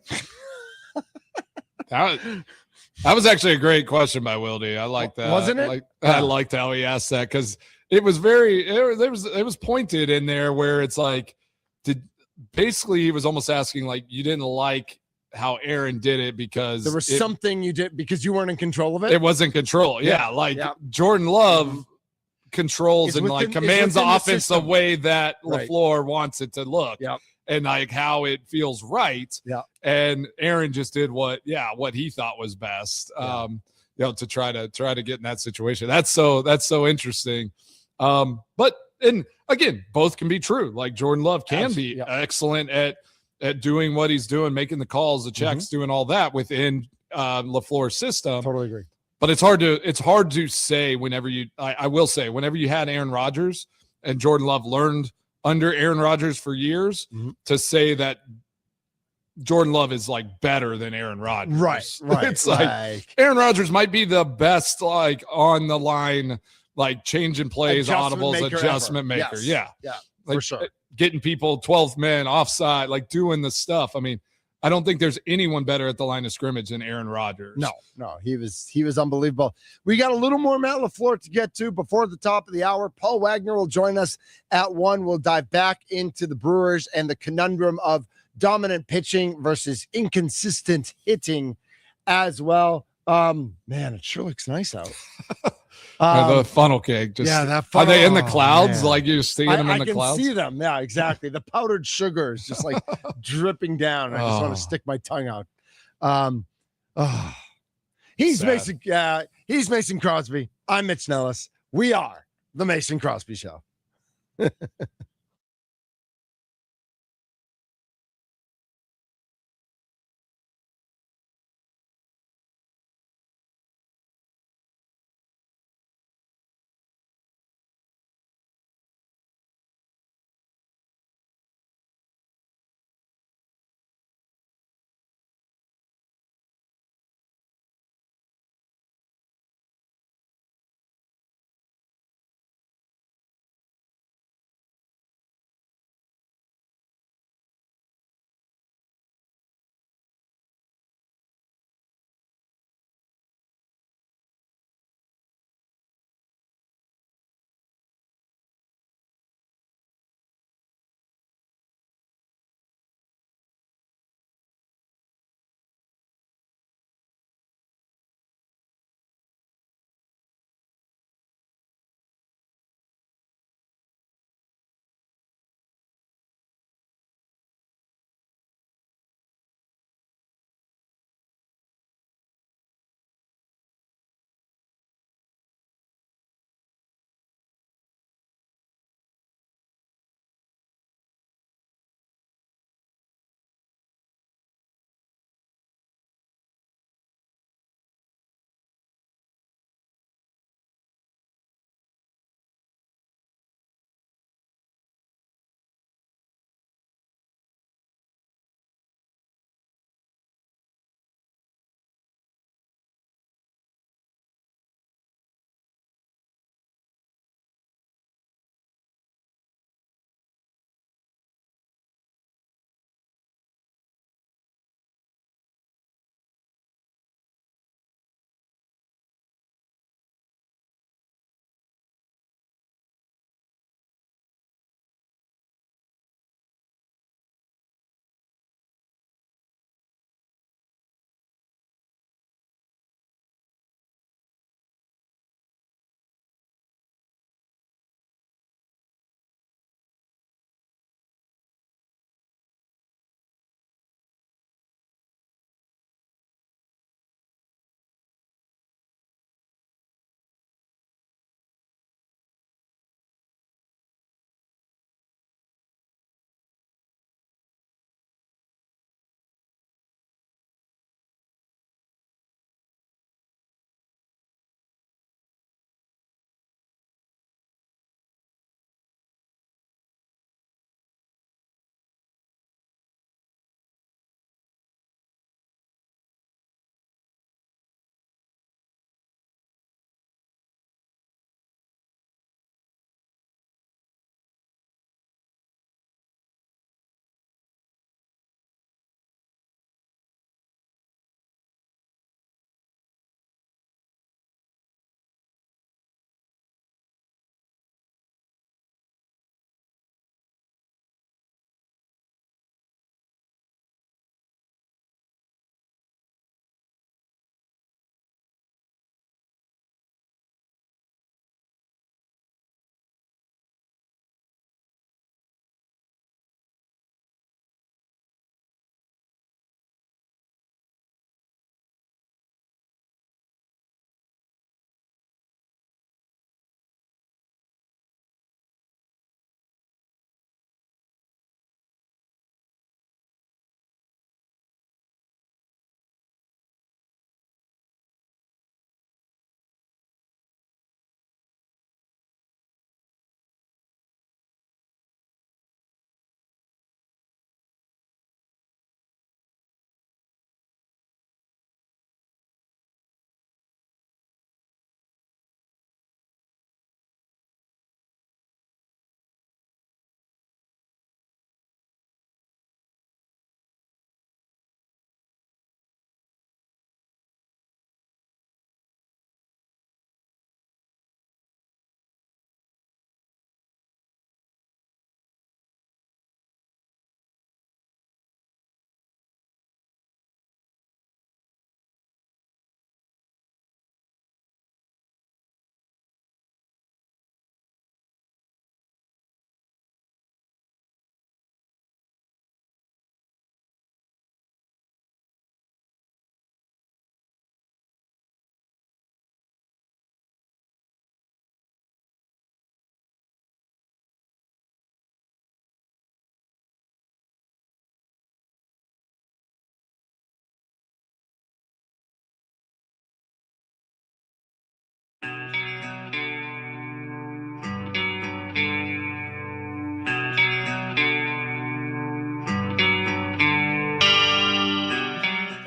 That was actually a great question by Wildy. I like that. Wasn't it? I liked how he asked that because it was it was pointed in there where it's like, basically he was almost asking like you didn't like how Aaron did it because There was something you did because you weren't in control of it. it wasn't control. Yeah, like Jordan Love controls It's and like within- commands it's the within the offense the system. way that Right. LaFleur wants it to look. Yep. And like how it feels right. Yeah. And Aaron just did what he thought was best. To try to get in that situation. That's so interesting. But and again, both can be true. Like Jordan Love can be excellent at doing what he's doing, making the calls, the checks, doing all that within LaFleur's system. Totally agree. But it's hard to say whenever I will say whenever you had Aaron Rodgers and Jordan Love learned under Aaron Rodgers for years to say that Jordan Love is like better than Aaron Rodgers. Right. It's like Aaron Rodgers might be the best like on the line, like changing plays, audibles, adjustment maker. Yes. Yeah. For Like, sure. Getting people 12th men offside, like doing the stuff. I mean, I don't think there's anyone better at the line of scrimmage than Aaron Rodgers. No, he was unbelievable. We got a little more Matt LaFleur to get to before the top of the hour. Paul Wagner will join us at 1. We'll dive back into the Brewers and the conundrum of dominant pitching versus inconsistent hitting as well. Man, it sure looks nice out. The funnel cake. Just, yeah, that are they in the oh, clouds? man. Like you're seeing them in the I can clouds? see them. Yeah, exactly. The powdered sugar is just like dripping down. I just want to stick my tongue out. He's Sad. He's Mason Crosby. I'm Mitch Nellis. We are the Mason Crosby Show.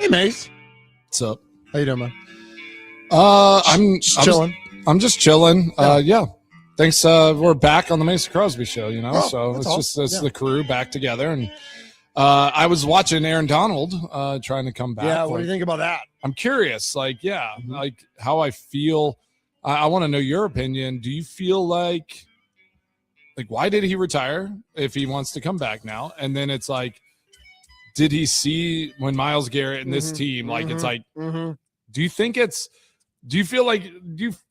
Hey, Mace. What's up? How you doing, man? I'm chilling. I'm just chilling. Yeah. Thanks. We're back on the Mason Crosby Show, so it's the crew back together. And I was watching Aaron Donald trying to come back. Yeah, what do you think about that? I'm curious, like how I feel. I want to know your opinion. Do you feel like why did he retire if he wants to come back now? And then it's like, did he see when Myles Garrett and this team, it's like, do you think do you feel like,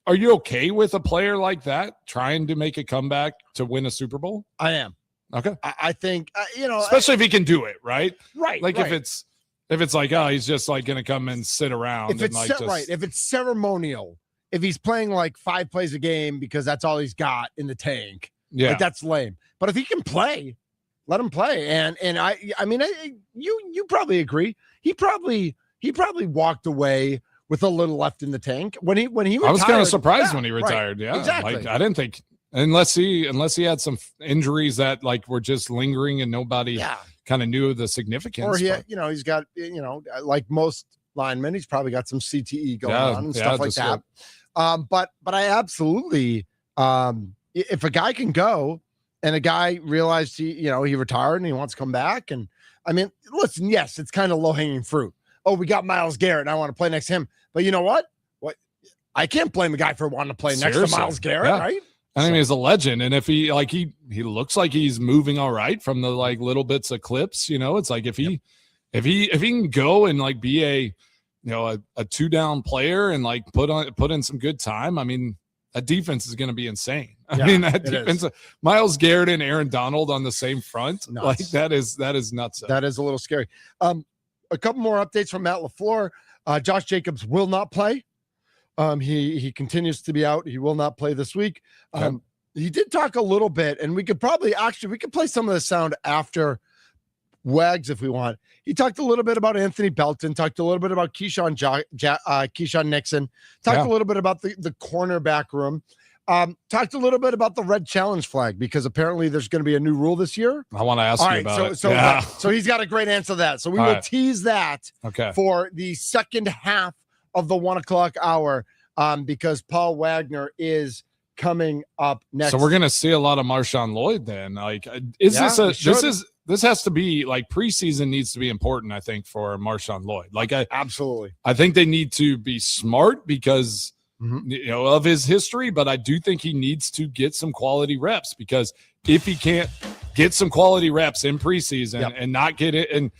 are you okay with a player like that trying to make a comeback to win a Super Bowl? I am. Okay. I think, especially if he can do it, right? Right. Like right. if it's like, oh, he's just like going to come and sit around. If it's ceremonial, if he's playing like 5 plays a game because that's all he's got in the tank, that's lame. But if he can play, let him play. And I mean, you probably agree. He probably walked away with a little left in the tank when he retired. I was kind of surprised when he retired. Right. Yeah, exactly. I didn't think unless he had some injuries that were just lingering and nobody kind of knew the significance. Or he's got like most linemen, he's probably got some CTE going on and stuff like that. But I absolutely, if a guy can go and a guy realized he retired and he wants to come back, and I mean, listen, yes, it's kind of low hanging fruit. Oh, we got Myles Garrett and I want to play next to him. But you know what? I can't blame the guy for wanting to play next to Myles Garrett, right? I mean, he's a legend, and if he looks like he's moving all right from the little bits of clips, it's like if he can go and be a 2-down player and put in some good time, I mean, that defense is going to be insane. I mean, that defense, Myles Garrett and Aaron Donald on the same front, that is nuts. That is a little scary. A couple more updates from Matt LaFleur. Josh Jacobs will not play. He continues to be out. He will not play this week. He did talk a little bit, and we could play some of the sound after Wags if we want. He talked a little bit about Anthony Belton, talked a little bit about Keyshawn Nixon, talked a little bit about the cornerback room. Talked a little bit about the red challenge flag because apparently there's going to be a new rule this year. I want to ask you about it. So he's got a great answer to that. So we will tease that for the second half of the 1:00 hour because Paul Wagner is coming up next. So we're going to see a lot of Marshawn Lloyd then. This has to be preseason needs to be important, I think, for Marshawn Lloyd. Absolutely. I think they need to be smart because of his history, but I do think he needs to get some quality reps because if he can't get some quality reps in preseason and not get it and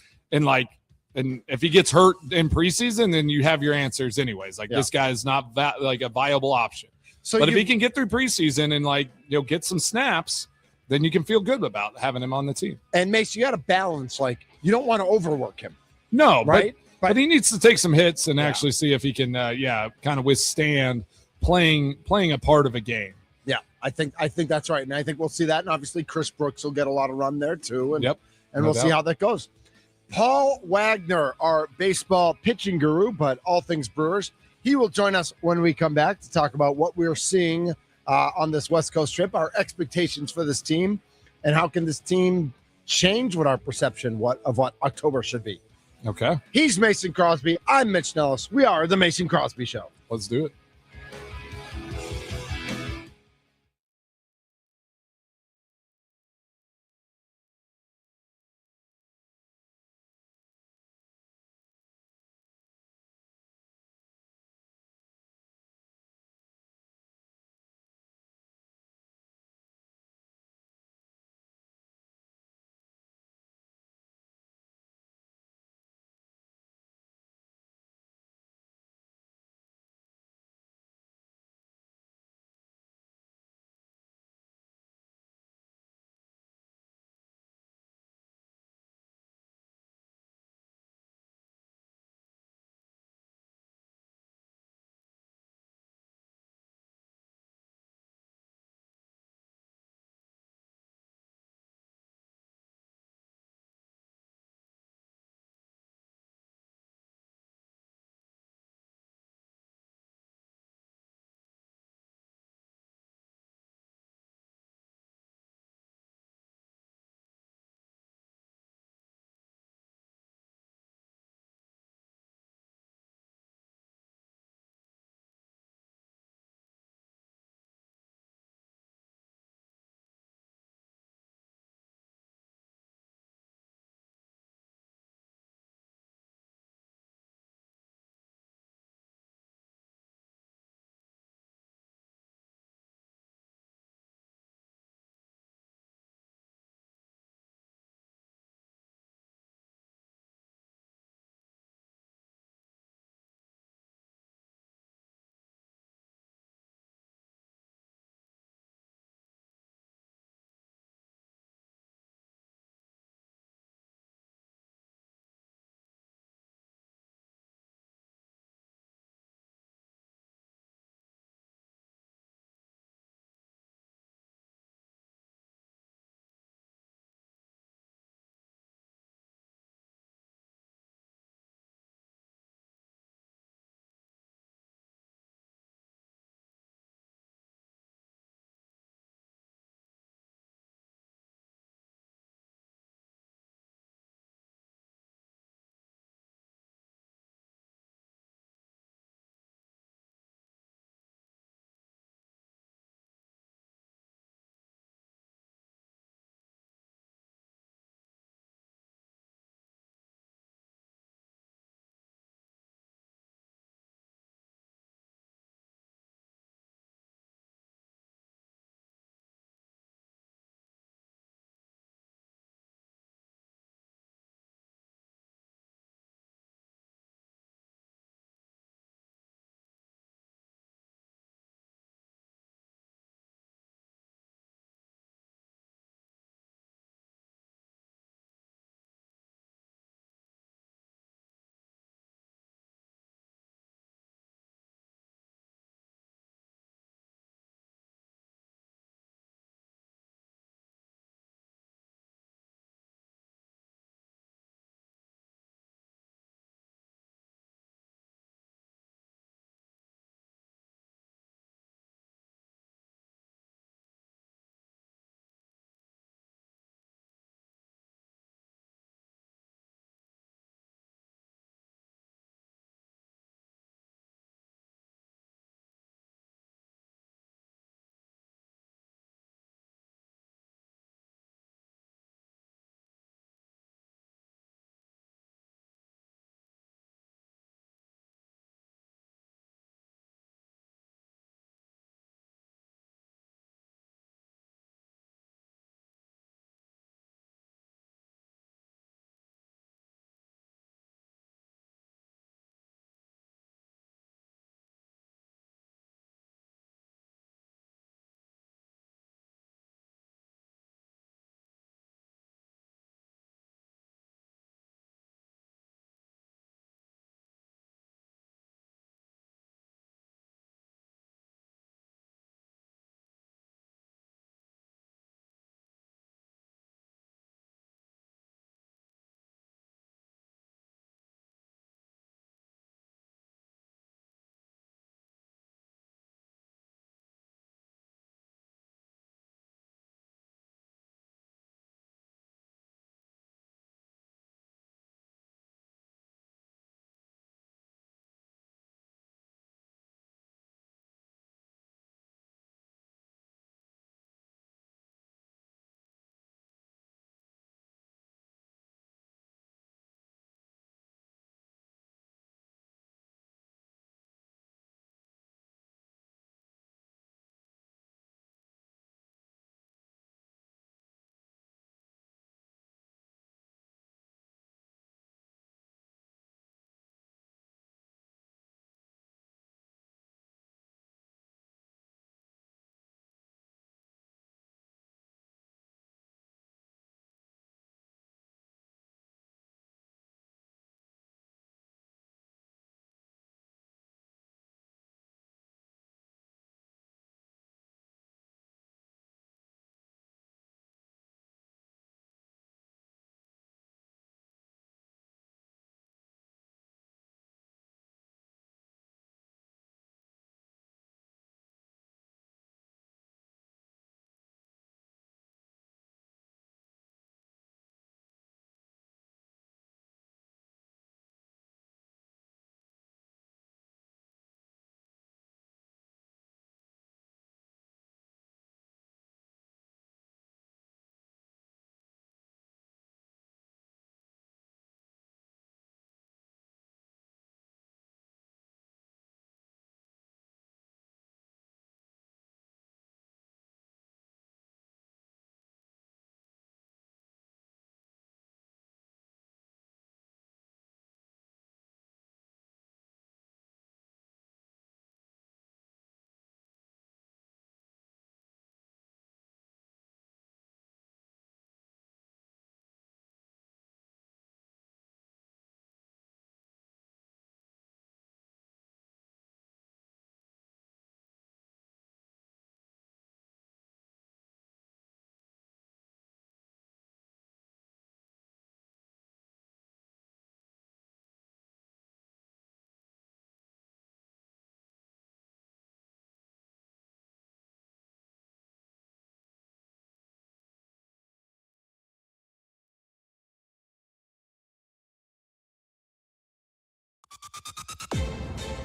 if he gets hurt in preseason, then you have your answers anyways. This guy is not a viable option. But if he can get through preseason and get some snaps, then you can feel good about having him on the team. And Mace, you got to balance. You don't want to overwork him. No, right? But he needs to take some hits and actually see if he can, kind of withstand playing a part of a game. Yeah, I think that's right, and I think we'll see that. And obviously, Chris Brooks will get a lot of run there too. And we'll see how that goes. Paul Wagner, our baseball pitching guru, but all things Brewers, he will join us when we come back to talk about what we're seeing on this West Coast trip, our expectations for this team, and how can this team change what our perception of what October should be. Okay. He's Mason Crosby. I'm Mitch Nellis. We are the Mason Crosby Show. Let's do it.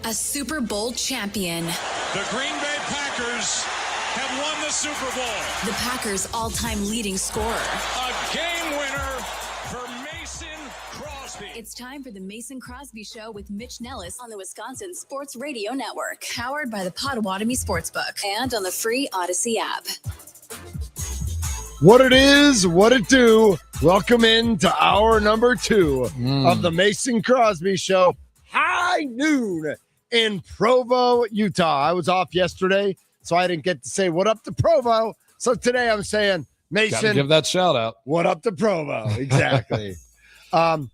A Super Bowl champion. The Green Bay Packers have won the Super Bowl. The Packers' all-time leading scorer. A game winner for Mason Crosby. It's time for the Mason Crosby Show with Mitch Nellis on the Wisconsin Sports Radio Network, powered by the Potawatomi Sportsbook and on the free Odyssey app. What it is, what it do. Welcome in to hour number 2 of the Mason Crosby Show. High noon in Provo, Utah. I was off yesterday, so I didn't get to say what up to Provo. So today I'm saying, Mason, gotta give that shout out. What up to Provo? Exactly. You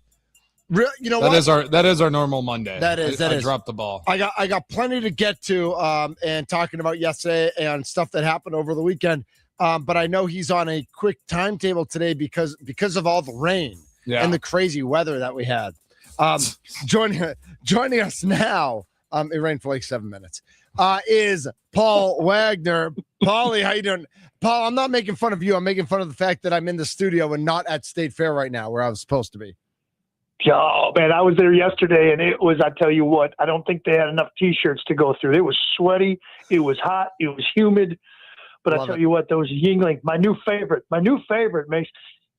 know that is our normal Monday. I dropped the ball. I got plenty to get to and talking about yesterday and stuff that happened over the weekend. But I know he's on a quick timetable today because of all the rain and the crazy weather that we had. Joining us now, it rained for like 7 minutes, is Paul Wagner. Paulie, how you doing? Paul, I'm not making fun of you. I'm making fun of the fact that I'm in the studio and not at State Fair right now where I was supposed to be. Oh, man, I was there yesterday, and it was, I tell you what, I don't think they had enough T-shirts to go through. It was sweaty. It was hot. It was humid. But I tell you what, those Yuengling, my new favorite makes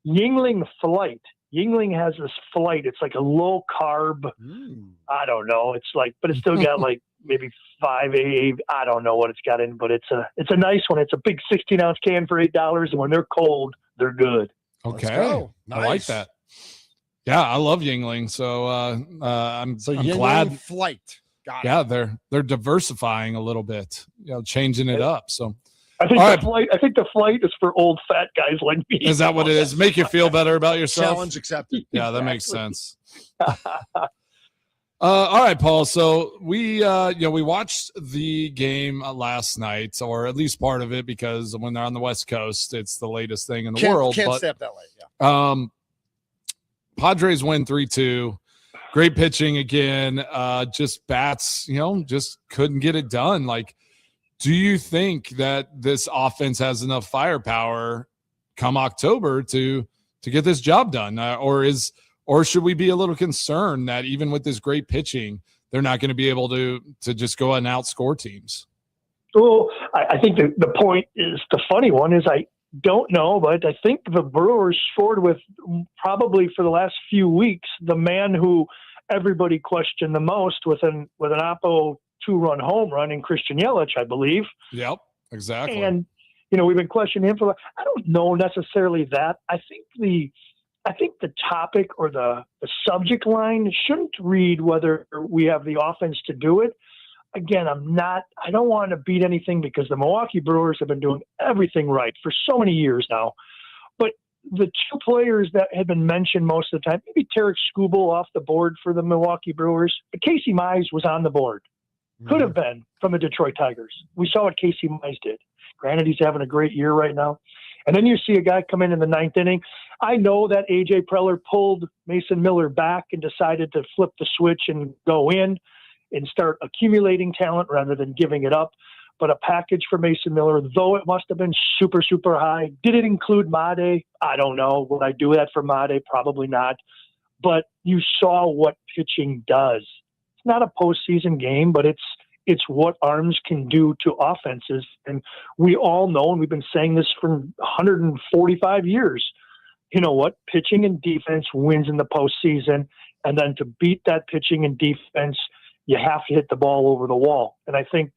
Yuengling Flight. Yuengling has this flight. It's like a low carb. I don't know. It's like, but it's still got like maybe 5 AA. I don't know what it's got in, but it's a nice one. It's a big 16-ounce can for $8, and when they're cold, they're good. Okay, nice. I like that. Yeah, I love Yuengling. So I'm glad. Flight. Got it. Yeah, they're diversifying a little bit, changing it up. So. I think the flight is for old fat guys like me. Is that what it is? Make you feel better about yourself? Challenge accepted. Yeah, that makes sense. All right, Paul. So we watched the game last night, or at least part of it, because when they're on the West Coast, it's the latest thing in the world. Can't step that way. Yeah. Padres win 3-2. Great pitching again. Just bats, just couldn't get it done. Like, do you think that this offense has enough firepower come October to get this job done? Or should we be a little concerned that even with this great pitching, they're not going to be able to just go and outscore teams? Well, I think the point is, the funny one is, I don't know, but I think the Brewers scored with, probably for the last few weeks, the man who everybody questioned the most with an Oppo 2-run home run in Christian Yelich, I believe. Yep, exactly. And we've been questioning him for. I don't know necessarily that. I think the topic or the subject line shouldn't read whether we have the offense to do it. Again, I don't want to beat anything, because the Milwaukee Brewers have been doing everything right for so many years now. But the two players that had been mentioned most of the time, maybe Tarek Skubal off the board for the Milwaukee Brewers, but Casey Mize was on the board. Could have been from the Detroit Tigers. We saw what Casey Mize did. Granted, he's having a great year right now. And then you see a guy come in the 9th inning. I know that A.J. Preller pulled Mason Miller back and decided to flip the switch and go in and start accumulating talent rather than giving it up. But a package for Mason Miller, though it must have been super, super high. Did it include Made? I don't know. Would I do that for Made? Probably not. But you saw what pitching does. It's not a postseason game, but it's what arms can do to offenses. And we all know, and we've been saying this for 145 years, you know what? Pitching and defense wins in the postseason. And then to beat that pitching and defense, you have to hit the ball over the wall. And I think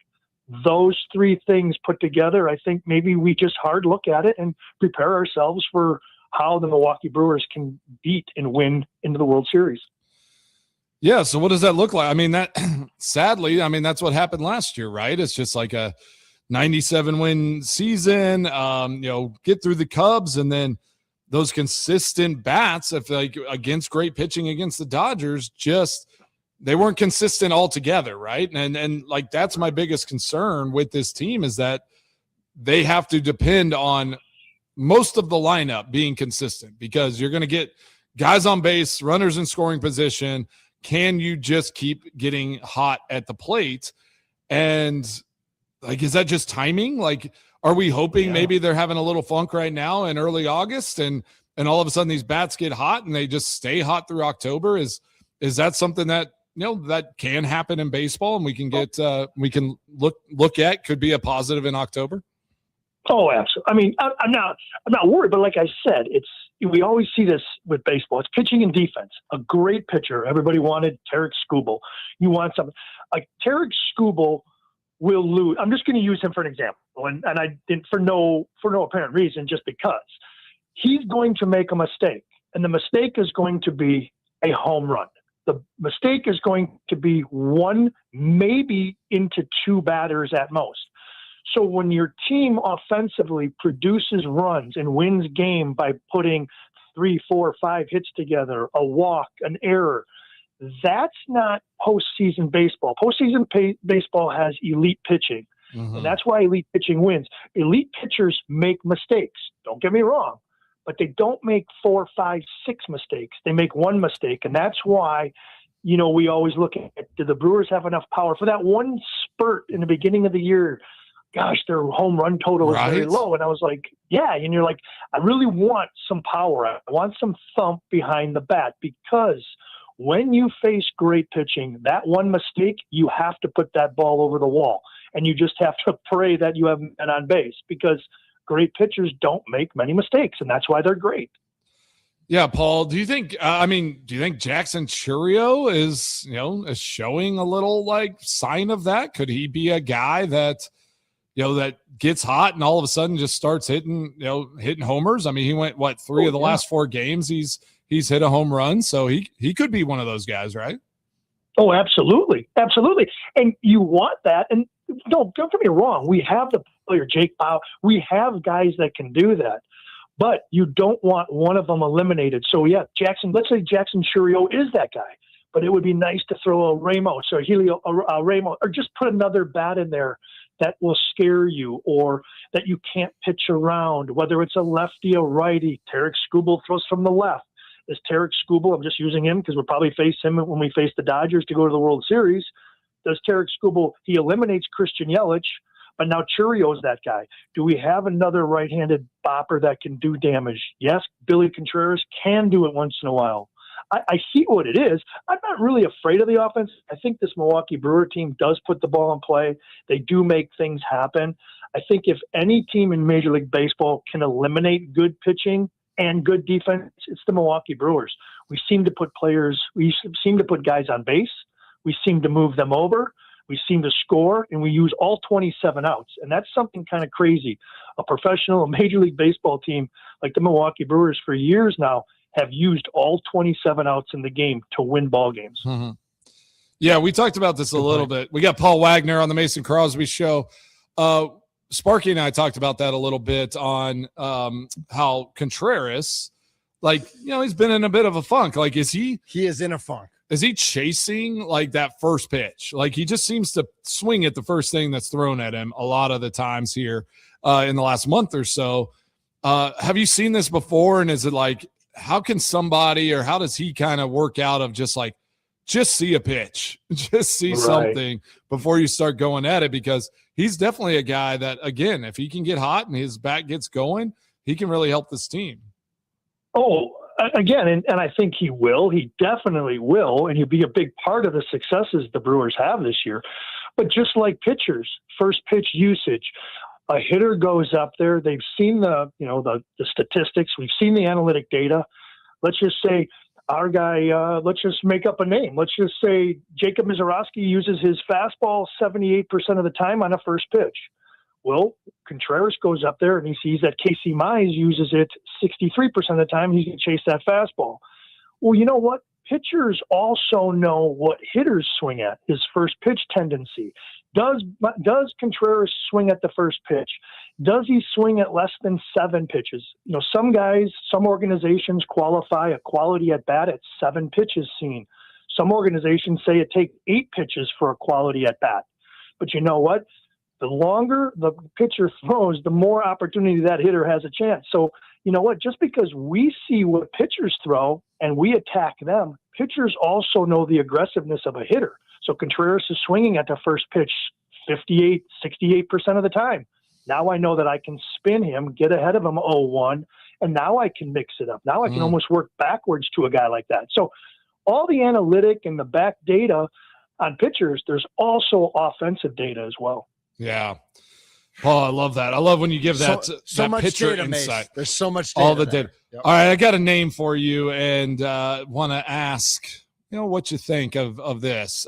those three things put together, I think maybe we just hard look at it and prepare ourselves for how the Milwaukee Brewers can beat and win into the World Series. Yeah. So what does that look like? I mean, sadly, that's what happened last year, right? It's just like a 97 win season, get through the Cubs, and then those consistent bats, if like against great pitching against the Dodgers, they weren't consistent altogether. Right. And like, that's my biggest concern with this team, is that they have to depend on most of the lineup being consistent, because you're going to get guys on base, runners in scoring position. Can you just keep getting hot at the plate? And like, is that just timing? Like, are we hoping maybe they're having a little funk right now in early August, and all of a sudden these bats get hot and they just stay hot through October? Is that something that that can happen in baseball, and we can get we can look at could be a positive in October? Oh, absolutely. I mean, I'm not worried, but like I said, we always see this with baseball. It's pitching and defense. A great pitcher. Everybody wanted Tarek Skubal. You want something like Tarek Skubal will lose. I'm just going to use him for an example, and I didn't for no apparent reason, just because he's going to make a mistake, and the mistake is going to be a home run. The mistake is going to be one, maybe into two batters at most. So when your team offensively produces runs and wins game by putting 3, 4, 5 hits together, a walk, an error, that's not postseason baseball. Postseason baseball has elite pitching, and that's why elite pitching wins. Elite pitchers make mistakes. Don't get me wrong, but they don't make 4, 5, 6 mistakes. They make one mistake, and that's why, we always look at, do the Brewers have enough power for that one spurt in the beginning of the year? Gosh, their home run total is very low. And I was like, yeah. And you're like, I really want some power. I want some thump behind the bat, because when you face great pitching, that one mistake, you have to put that ball over the wall. And you just have to pray that you have men on base, because great pitchers don't make many mistakes, and that's why they're great. Yeah, Paul, do you think Jackson Chourio is showing a little sign of that? Could he be a guy that that gets hot and all of a sudden just starts hitting homers? I mean, he went three of the last 4 games he's hit a home run, so he could be one of those guys, right? Oh, absolutely. Absolutely. And you want that. And don't get me wrong, we have the player Jake Bauer. We have guys that can do that. But you don't want one of them eliminated. So yeah, let's say Jackson Chourio is that guy. But it would be nice to throw a Ramos or Ramos, or just put another bat in there that will scare you, or that you can't pitch around, whether it's a lefty or righty. Tarek Skubal throws from the left. Is Tarek Skubal, I'm just using him because we'll probably face him when we face the Dodgers to go to the World Series. Does Tarek Skubal, he eliminates Christian Yelich, but now Chourio's that guy. Do we have another right-handed bopper that can do damage? Yes, Billy Contreras can do it once in a while. I see what it is. I'm not really afraid of the offense. I think this Milwaukee Brewer team does put the ball in play. They do make things happen. I think if any team in Major League Baseball can eliminate good pitching and good defense, it's the Milwaukee Brewers. We seem to put guys on base. We seem to move them over. We seem to score, and we use all 27 outs. And that's something kind of crazy. A Major League Baseball team like the Milwaukee Brewers for years now have used all 27 outs in the game to win ball games. Mm-hmm. Yeah, we talked about this a little bit. We got Paul Wagner on the Mason Crosby Show. Sparky and I talked about that a little bit on how Contreras, he's been in a bit of a funk. He is in a funk. Is he chasing that first pitch? He just seems to swing at the first thing that's thrown at him a lot of the times here in the last month or so. Have you seen this before? And is it how can somebody, or how does he kind of work out of just see a pitch, just see something before you start going at it? Because he's definitely a guy that, again, if he can get hot and his bat gets going, he can really help this team. Oh, again, and I think he will. He definitely will, and he'll be a big part of the successes the Brewers have this year. But just like pitchers, first pitch usage, a hitter goes up there. They've seen the statistics. We've seen the analytic data. Let's just say our guy, let's just make up a name. Let's just say Jacob Mizorowski uses his fastball 78% of the time on a first pitch. Well, Contreras goes up there and he sees that Casey Mize uses it 63% of the time. He's going to chase that fastball. Well, you know what? Pitchers also know what hitters swing at, his first pitch tendency. Does Contreras swing at the first pitch? Does he swing at less than 7 pitches? Some guys, some organizations qualify a quality at bat at 7 pitches seen. Some organizations say it takes 8 pitches for a quality at bat. But you know what? The longer the pitcher throws, the more opportunity that hitter has a chance. So, you know what? Just because we see what pitchers throw and we attack them, pitchers also know the aggressiveness of a hitter. So Contreras is swinging at the first pitch 68% of the time. Now I know that I can spin him, get ahead of him 0-1, and now I can mix it up. Now I can almost work backwards to a guy like that. So all the analytic and the back data on pitchers, there's also offensive data as well. Yeah. Oh, I love that. I love when you give that, so that much pitcher data, insight. Mace. There's so much data. All the there. data. Yep. All right, I got a name for you, and want to ask, what you think of this.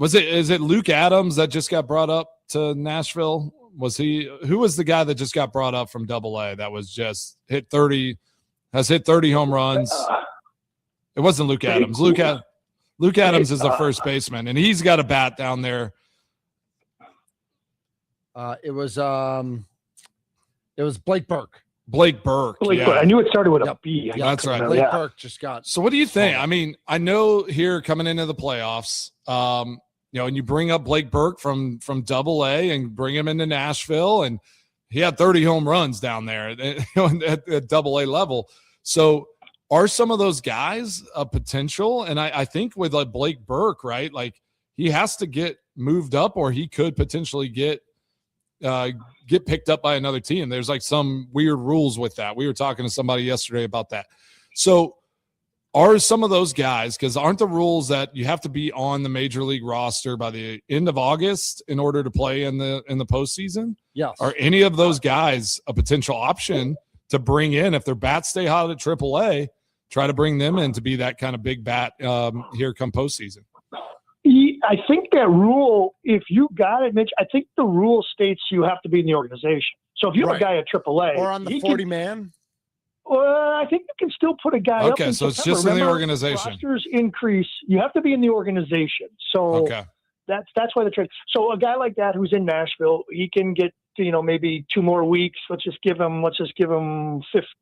Is it Luke Adams that just got brought up to Nashville? Who was the guy that just got brought up from Double-A that was just hit 30 home runs? It wasn't Luke Adams. Luke Adams is the first baseman, and he's got a bat down there. It was Blake Burke. Blake Burke. I knew it started with a B. That's right. Blake Burke just got. So what do you think? I mean, I know here coming into the playoffs, and you bring up Blake Burke from Double-A and bring him into Nashville, and he had 30 home runs down there at Double-A level. So are some of those guys a potential? And I think with like Blake Burke, right? Like he has to get moved up, or he could potentially get picked up by another team. There's like some weird rules with that. We were talking to somebody yesterday about that. So are some of those guys, because aren't the rules that you have to be on the major league roster by the end of August in order to play in the postseason? Yes. Are any of those guys a potential option to bring in if their bats stay hot at AAA? Try to bring them in to be that kind of big bat here come postseason. I think that rule, if you got it, Mitch, I think the rule states you have to be in the organization. So if you have a guy at AAA. Or on the 40-man? I think you can still put a guy up. Okay, so it's just in the organization. Rosters increase. You have to be in the organization. So that's why the trade. So a guy like that who's in Nashville, he can get maybe 2 more weeks. Let's just give him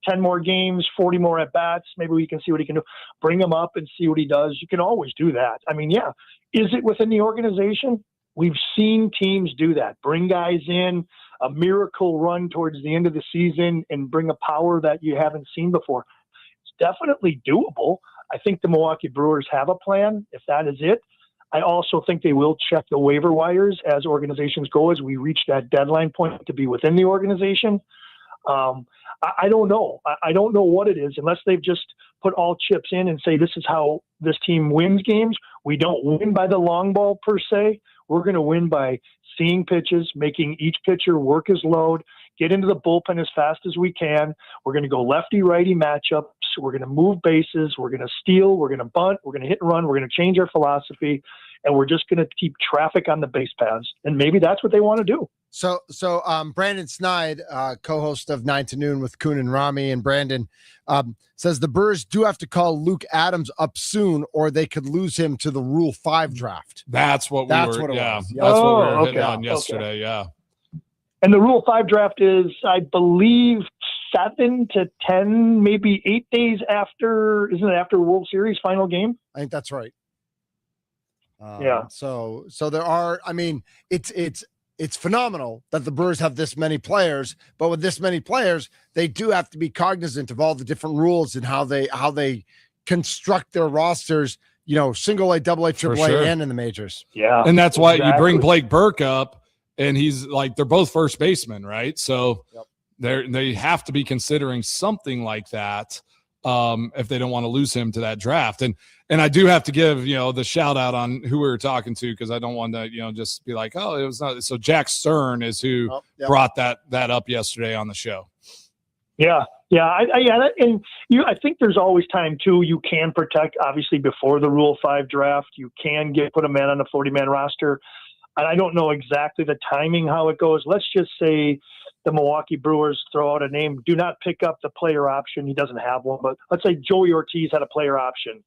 10 more games, 40 more at bats. Maybe we can see what he can do. Bring him up and see what he does. You can always do that. I mean, yeah. Is it within the organization? We've seen teams do that. Bring guys in, a miracle run towards the end of the season, and bring a power that you haven't seen before. It's definitely doable. I think the Milwaukee Brewers have a plan, if that is it. I also think they will check the waiver wires as organizations go, as we reach that deadline point to be within the organization. I don't know. I don't know what it is, unless they've just put all chips in and say, this is how this team wins games. We don't win by the long ball per se. We're going to win by seeing pitches, making each pitcher work his load, get into the bullpen as fast as we can. We're going to go lefty-righty matchups. We're going to move bases. We're going to steal. We're going to bunt. We're going to hit and run. We're going to change our philosophy, and we're just going to keep traffic on the base paths. And maybe that's what they want to do. So Brandon Snide, co-host of 9 to Noon with Kuhn and Rami, and Brandon says the Brewers do have to call Luke Adams up soon, or they could lose him to the Rule 5 draft. That's what it was. That's what we were hitting on yesterday. Yeah. And the Rule 5 draft is, I believe, 7 to 10, maybe 8 days after. Isn't it after World Series final game? I think that's right. Yeah. So there are. I mean, it's phenomenal that the Brewers have this many players, but with this many players, they do have to be cognizant of all the different rules and how they construct their rosters. Single A, Double A, Triple A, and in the majors. Yeah, and that's why you bring Blake Burke up. And he's like, they're both first basemen, right? So they have to be considering something like that if they don't want to lose him to that draft. And I do have to give, the shout out on who we were talking to, because I don't want to, just be like, oh, it was not. So Jack Stern is who brought that up yesterday on the show. Yeah. And I think there's always time too. You can protect, obviously, before the Rule 5 draft. You can put a man on a 40-man roster. And I don't know exactly the timing, how it goes. Let's just say the Milwaukee Brewers throw out a name. Do not pick up the player option. He doesn't have one. But let's say Joey Ortiz had a player option.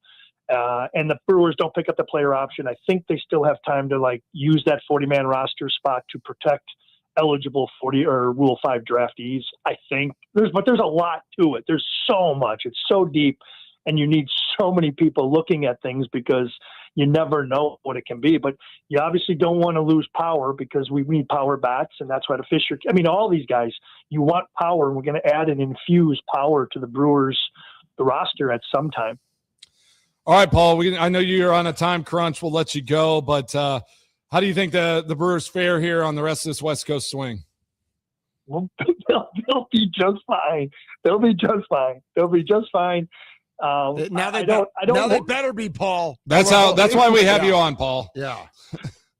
And the Brewers don't pick up the player option. I think they still have time to use that 40-man roster spot to protect eligible 40 or Rule 5 draftees. I think there's a lot to it. There's so much. It's so deep. And you need so many people looking at things, because you never know what it can be. But you obviously don't want to lose power, because we need power bats, and that's why the Fisher. I mean, all these guys, you want power, and we're going to add and infuse power to the Brewers, the roster at some time. All right, Paul. I know you're on a time crunch. We'll let you go, but how do you think the Brewers fare here on the rest of this West Coast swing? Well, they'll be just fine. They'll be just fine. Now they better be, Paul. That's why we have you on, Paul. Yeah.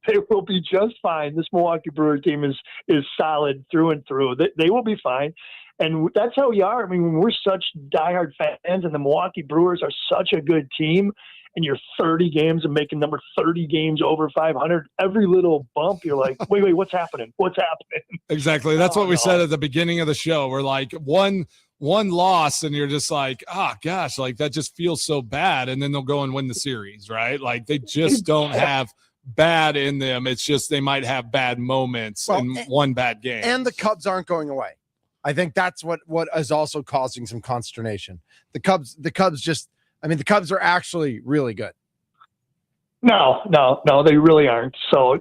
They will be just fine. This Milwaukee Brewer team is solid through and through. They will be fine. And that's how we are. I mean, when we're such diehard fans and the Milwaukee Brewers are such a good team, and you're 30 games and making number 30 games over 500, every little bump, you're like, wait, what's happening? What's happening? Exactly. That's what we said at the beginning of the show. We're like, one loss, and you're just like, oh, gosh, like that just feels so bad. And then they'll go and win the series, right? Like they just don't have bad in them. It's just they might have bad moments and one bad game. And the Cubs aren't going away. I think that's what is also causing some consternation. The Cubs just, I mean, the Cubs are actually really good. No, they really aren't. So,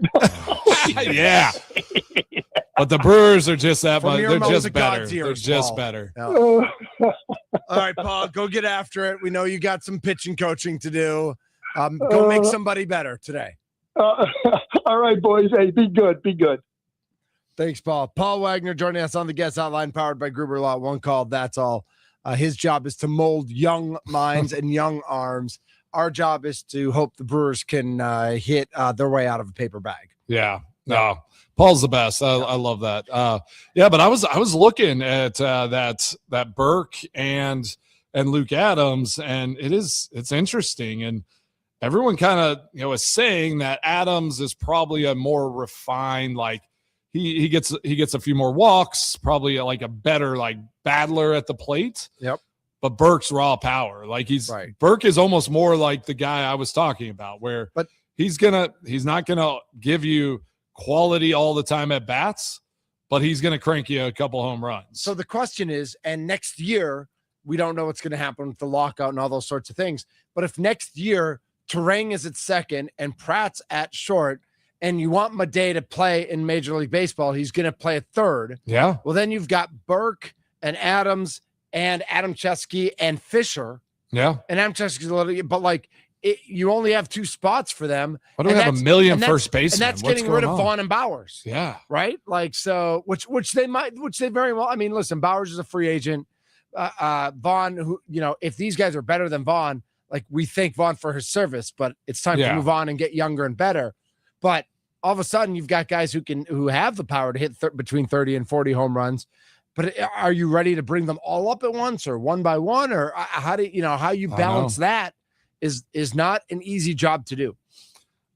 yeah. But the Brewers are just that much. They're just better. They're just Paul. better. Yeah. All right, Paul, go get after it. We know you got some pitching coaching to do. Go make somebody better today. All right, boys. Hey, be good. Be good. Thanks, Paul. Paul Wagner joining us on the Guest Hotline, powered by Gruber Law. One call, that's all. His job is to mold young minds and young arms. Our job is to hope the Brewers can hit their way out of a paper bag. Yeah. No, Paul's the best. I love that. But I was looking at that Burke and Luke Adams, and it's interesting. And everyone kind of is saying that Adams is probably a more refined, like he gets a few more walks, probably like a better like battler at the plate. Yep. But Burke's raw power, like Burke is almost more like the guy I was talking about, where he's not gonna give you quality all the time at bats, but he's gonna crank you a couple home runs. So the question is, and next year we don't know what's going to happen with the lockout and all those sorts of things. But if next year Terang is at second and Pratt's at short, and you want Madej to play in Major League Baseball, he's going to play at third. Yeah. Well, then you've got Burke and Adams and Adam Chesky and Fisher. Yeah. And Adam Chesky's a little, but like you only have two spots for them. Why do we have a million first basemen? And that's getting rid of Vaughn and Bowers. Yeah. Right. Like, so, which they very well, I mean, listen, Bowers is a free agent. Vaughn, who, if these guys are better than Vaughn, like we thank Vaughn for his service, but it's time to move on and get younger and better. But all of a sudden, you've got guys who have the power to hit between 30 and 40 home runs. But are you ready to bring them all up at once, or one by one, or how you balance that is not an easy job to do.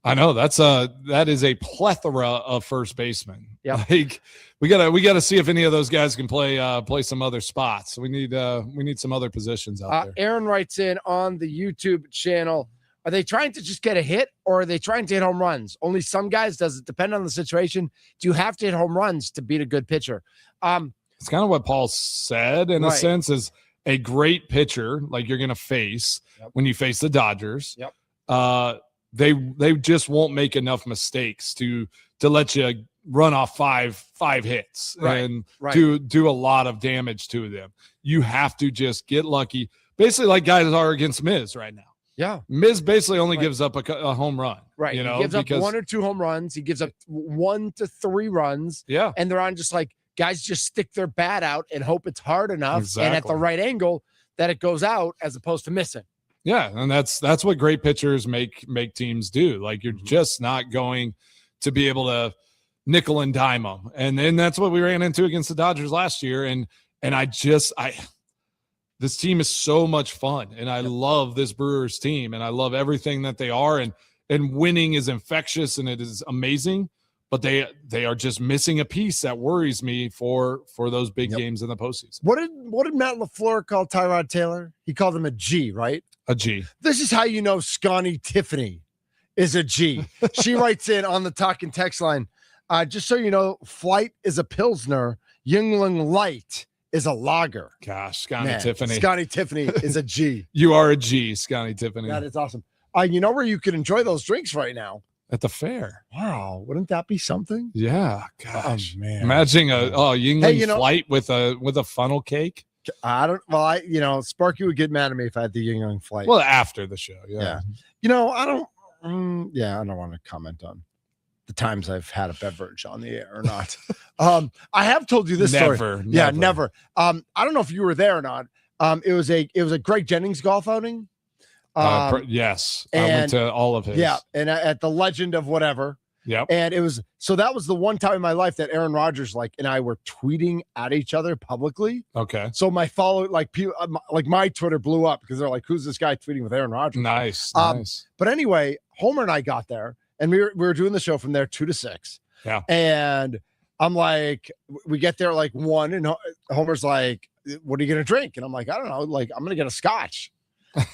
I know that is a plethora of first basemen. Yeah, like we gotta see if any of those guys can play some other spots. We need some other positions out there. Aaron writes in on the YouTube channel. Are they trying to just get a hit, or are they trying to hit home runs? Only some guys. Does it depend on the situation? Do you have to hit home runs to beat a good pitcher? It's kind of what Paul said in a sense, is a great pitcher like you're going to face when you face the Dodgers. Yep. They just won't make enough mistakes to let you run off five hits and do a lot of damage to them. You have to just get lucky, basically like guys are against Miz right now. Yeah. Miz basically only gives up a home run. Right. He gives up 1 or 2 home runs. He gives up 1 to 3 runs. Yeah. And they're on just like guys just stick their bat out and hope it's hard enough and at the right angle that it goes out as opposed to missing. Yeah. And that's what great pitchers make teams do. Like you're just not going to be able to nickel and dime them. And then that's what we ran into against the Dodgers last year. And this team is so much fun, and I love this Brewers team, and I love everything that they are, and winning is infectious and it is amazing, but they are just missing a piece that worries me for those big games in the postseason. What did Matt LaFleur call Tyrod Taylor? He called him a G, right? A G. This is how you know Scotty Tiffany is a G. She writes in on the talk and text line, just so you know, Flight is a Pilsner, Yuengling Light is a lager. Gosh, Scotty Tiffany. Scotty Tiffany is a G. You are a G, Scotty Tiffany. That is awesome. You know where you can enjoy those drinks right now? At the fair. Wow, wouldn't that be something? Yeah, gosh. Oh, man. Imagine a Yuengling Flight with a funnel cake. Sparky would get mad at me if I had the Yuengling Flight. Well, after the show, yeah. I don't want to comment on the times I've had a beverage on the air or not. I have told you this story. Never. Yeah, never. I don't know if you were there or not. It was a Greg Jennings golf outing. Yes, I and went to all of his. Yeah, and at the Legend of whatever. Yep. And that was the one time in my life that Aaron Rodgers and I were tweeting at each other publicly. Okay. So my people my Twitter blew up because they're like, "Who's this guy tweeting with Aaron Rodgers?" Nice. But anyway, Homer and I got there, and we were doing the show from there 2 to 6. Yeah. And I'm like, we get there like 1, and Homer's like, "What are you gonna drink?" And I'm like, "I don't know. Like, I'm gonna get a scotch."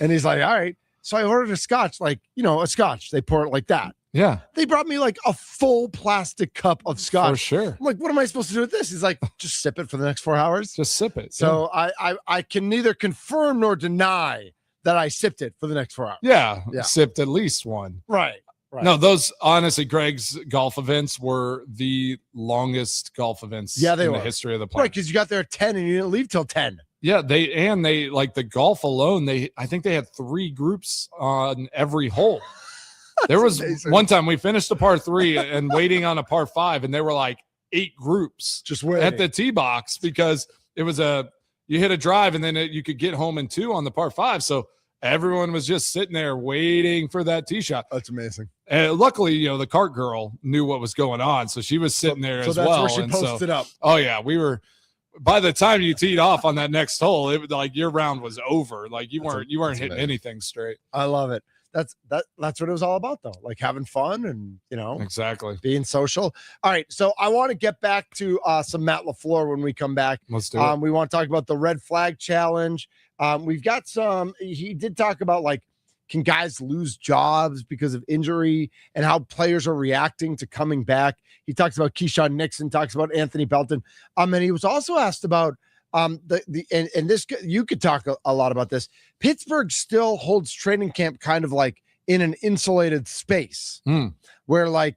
And he's like, "All right." So I ordered a scotch, a scotch. They pour it like that. Yeah. They brought me like a full plastic cup of scotch. For sure. I'm like, what am I supposed to do with this? He's like, just sip it for the next 4 hours. Just sip it. So I can neither confirm nor deny that I sipped it for the next 4 hours. Yeah. Sipped at least one. Right. No, those honestly, Greg's golf events were the longest golf events in the history of the planet. Right, because you got there at 10 and you didn't leave till 10. Yeah, they like the golf alone. I think they had 3 groups on every hole. There was amazing. One time we finished a par 3 and waiting on a par 5, and there were like 8 groups just waiting at the tee box because it was you hit a drive and then you could get home in 2 on the par 5. So everyone was just sitting there waiting for that tee shot. That's amazing. And luckily, the cart girl knew what was going on, so she was sitting there as well. Where she posted up. Oh yeah, we were. By the time you teed off on that next hole, it was like your round was over. Like you weren't hitting amazing. anything straight. I love it. That's what it was all about, though. Like having fun and exactly being social. All right, so I want to get back to some Matt LaFleur when we come back. Let's do it. We want to talk about the red flag challenge. We've got some. He did talk about can guys lose jobs because of injury and how players are reacting to coming back. He talks about Keyshawn Nixon, talks about Anthony Belton. And he was also asked about this, you could talk a lot about this. Pittsburgh still holds training camp kind of like in an insulated space where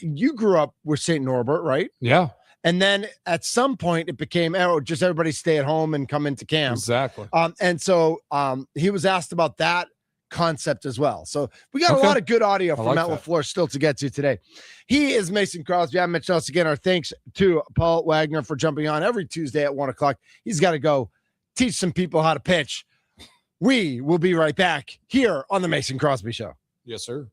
you grew up with St. Norbert, right? Yeah. And then at some point it became, just everybody stay at home and come into camp. Exactly. And so he was asked about that concept as well. So we got a lot of good audio from Matt LaFleur still to get to today. He is Mason Crosby. I'm Mitch Nelson. Again, our thanks to Paul Wagner for jumping on every Tuesday at 1 o'clock. He's got to go teach some people how to pitch. We will be right back here on the Mason Crosby Show. Yes, sir.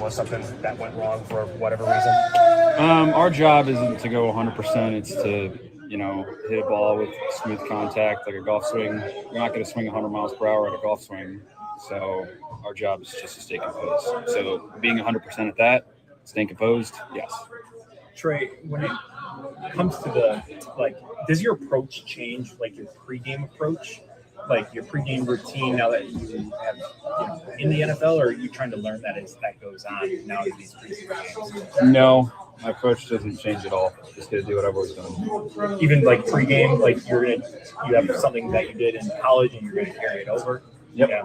was something that went wrong for whatever reason? Our job isn't to go 100%. It's to, hit a ball with smooth contact like a golf swing. You're not going to swing 100 miles per hour at a golf swing. So our job is just to stay composed. So being 100% at that, staying composed, yes. Trey, when it comes to does your approach change, like your pregame approach? Like your pregame routine now that you have in the NFL, or are you trying to learn that as that goes on now in these preseason games? No, my approach doesn't change at all. Just gonna do what I've always done. Even like pregame, like you have something that you did in college and you're gonna carry it over. Yep. Yeah.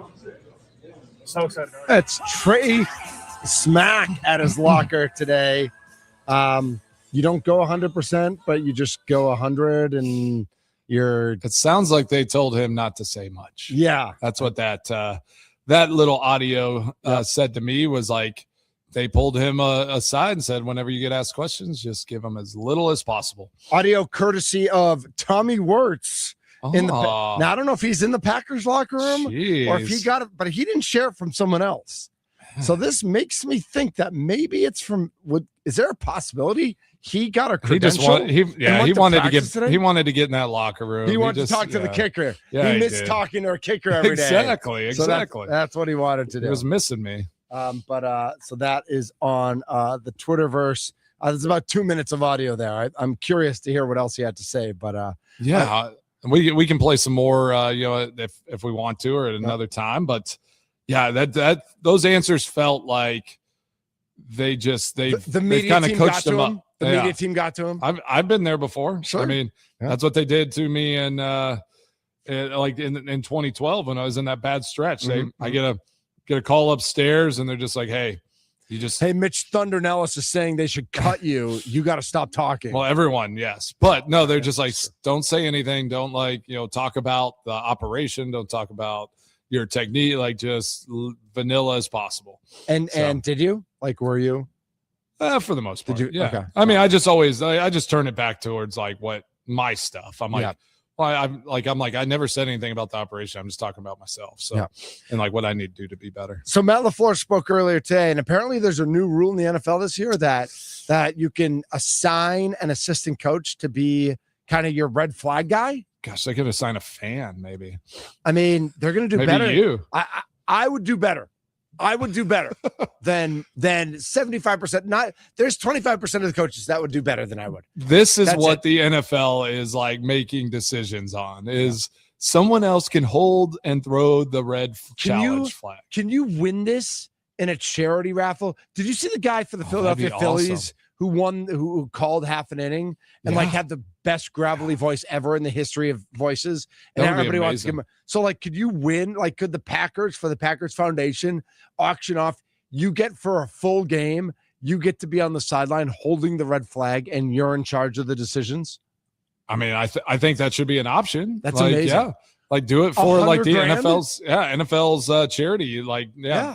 So excited. That's Trey Smack at his locker today. You don't go 100%, but you just go 100 and it sounds like they told him not to say much. Yeah. That's what that little audio said to me, was like they pulled him aside and said, whenever you get asked questions, just give them as little as possible. Audio courtesy of Tommy Wirtz. Now, I don't know if he's in the Packers locker room or if he got it, but he didn't share it from someone else. So this makes me think that maybe it's from is there a possibility he got a credential? He wanted to get in that locker room. He wanted to talk to the kicker. Yeah, he missed talking to a kicker every day. Exactly. So that's what he wanted to do. He was missing me. So that is on the Twitterverse. There's about 2 minutes of audio there. I'm curious to hear what else he had to say, but we can play some more if we want to, or at another time, but yeah, that those answers felt like they've kind of coached him up. The media team got to him. I've been there before. Sure. I mean, that's what they did to me in 2012 when I was in that bad stretch. I get a call upstairs and they're just like, hey, Mitch Thunder Nellis is saying they should cut you. You got to stop talking. Well, everyone, yes. But no, they're just like, don't say anything. Don't talk about the operation. Don't talk about your technique, like just vanilla as possible. And did you? Were you? For the most part. Did you? Yeah. Okay. I mean, I just turn it back towards like what my stuff. I'm like, I never said anything about the operation. I'm just talking about myself. So, and like what I need to do to be better. So Matt LaFleur spoke earlier today, and apparently there's a new rule in the NFL this year that you can assign an assistant coach to be kind of your red flag guy. Gosh, I could assign a fan, maybe. I mean, they're going to do maybe better. You. I would do better. I would do better than 75%. There's 25% of the coaches that would do better than I would. That's what the NFL is like making decisions on. Is someone else can hold and throw the red challenge flag. Can you win this in a charity raffle? Did you see the guy for the Philadelphia Phillies who called half an inning and had the best gravelly voice ever in the history of voices? And everybody wants to give him. So could you win? Could the Packers, for the Packers Foundation, auction off? You get for a full game, you get to be on the sideline holding the red flag, and you're in charge of the decisions. I mean, I think that should be an option. That's amazing. Yeah. Do it for the $100,000? NFL's charity,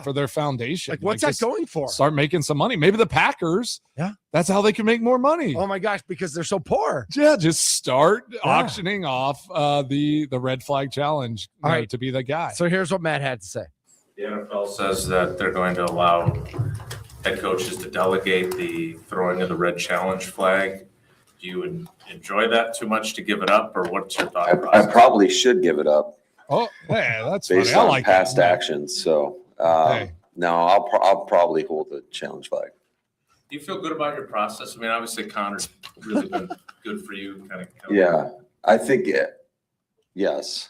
for their foundation. What's that going for? Start making some money. Maybe the Packers. Yeah. That's how they can make more money. Oh my gosh, because they're so poor. Yeah, just start auctioning off the red flag challenge to be the guy. So here's what Matt had to say. The NFL says that they're going to allow head coaches to delegate the throwing of the red challenge flag. Do you enjoy that too much to give it up, or what's your thought process? I probably should give it up. Oh, yeah, that's based funny. on I like past that. actions. So no, I'll probably hold the challenge flag. Do you feel good about your process? I mean, obviously Connor's really been good for you. Yeah, I think yes.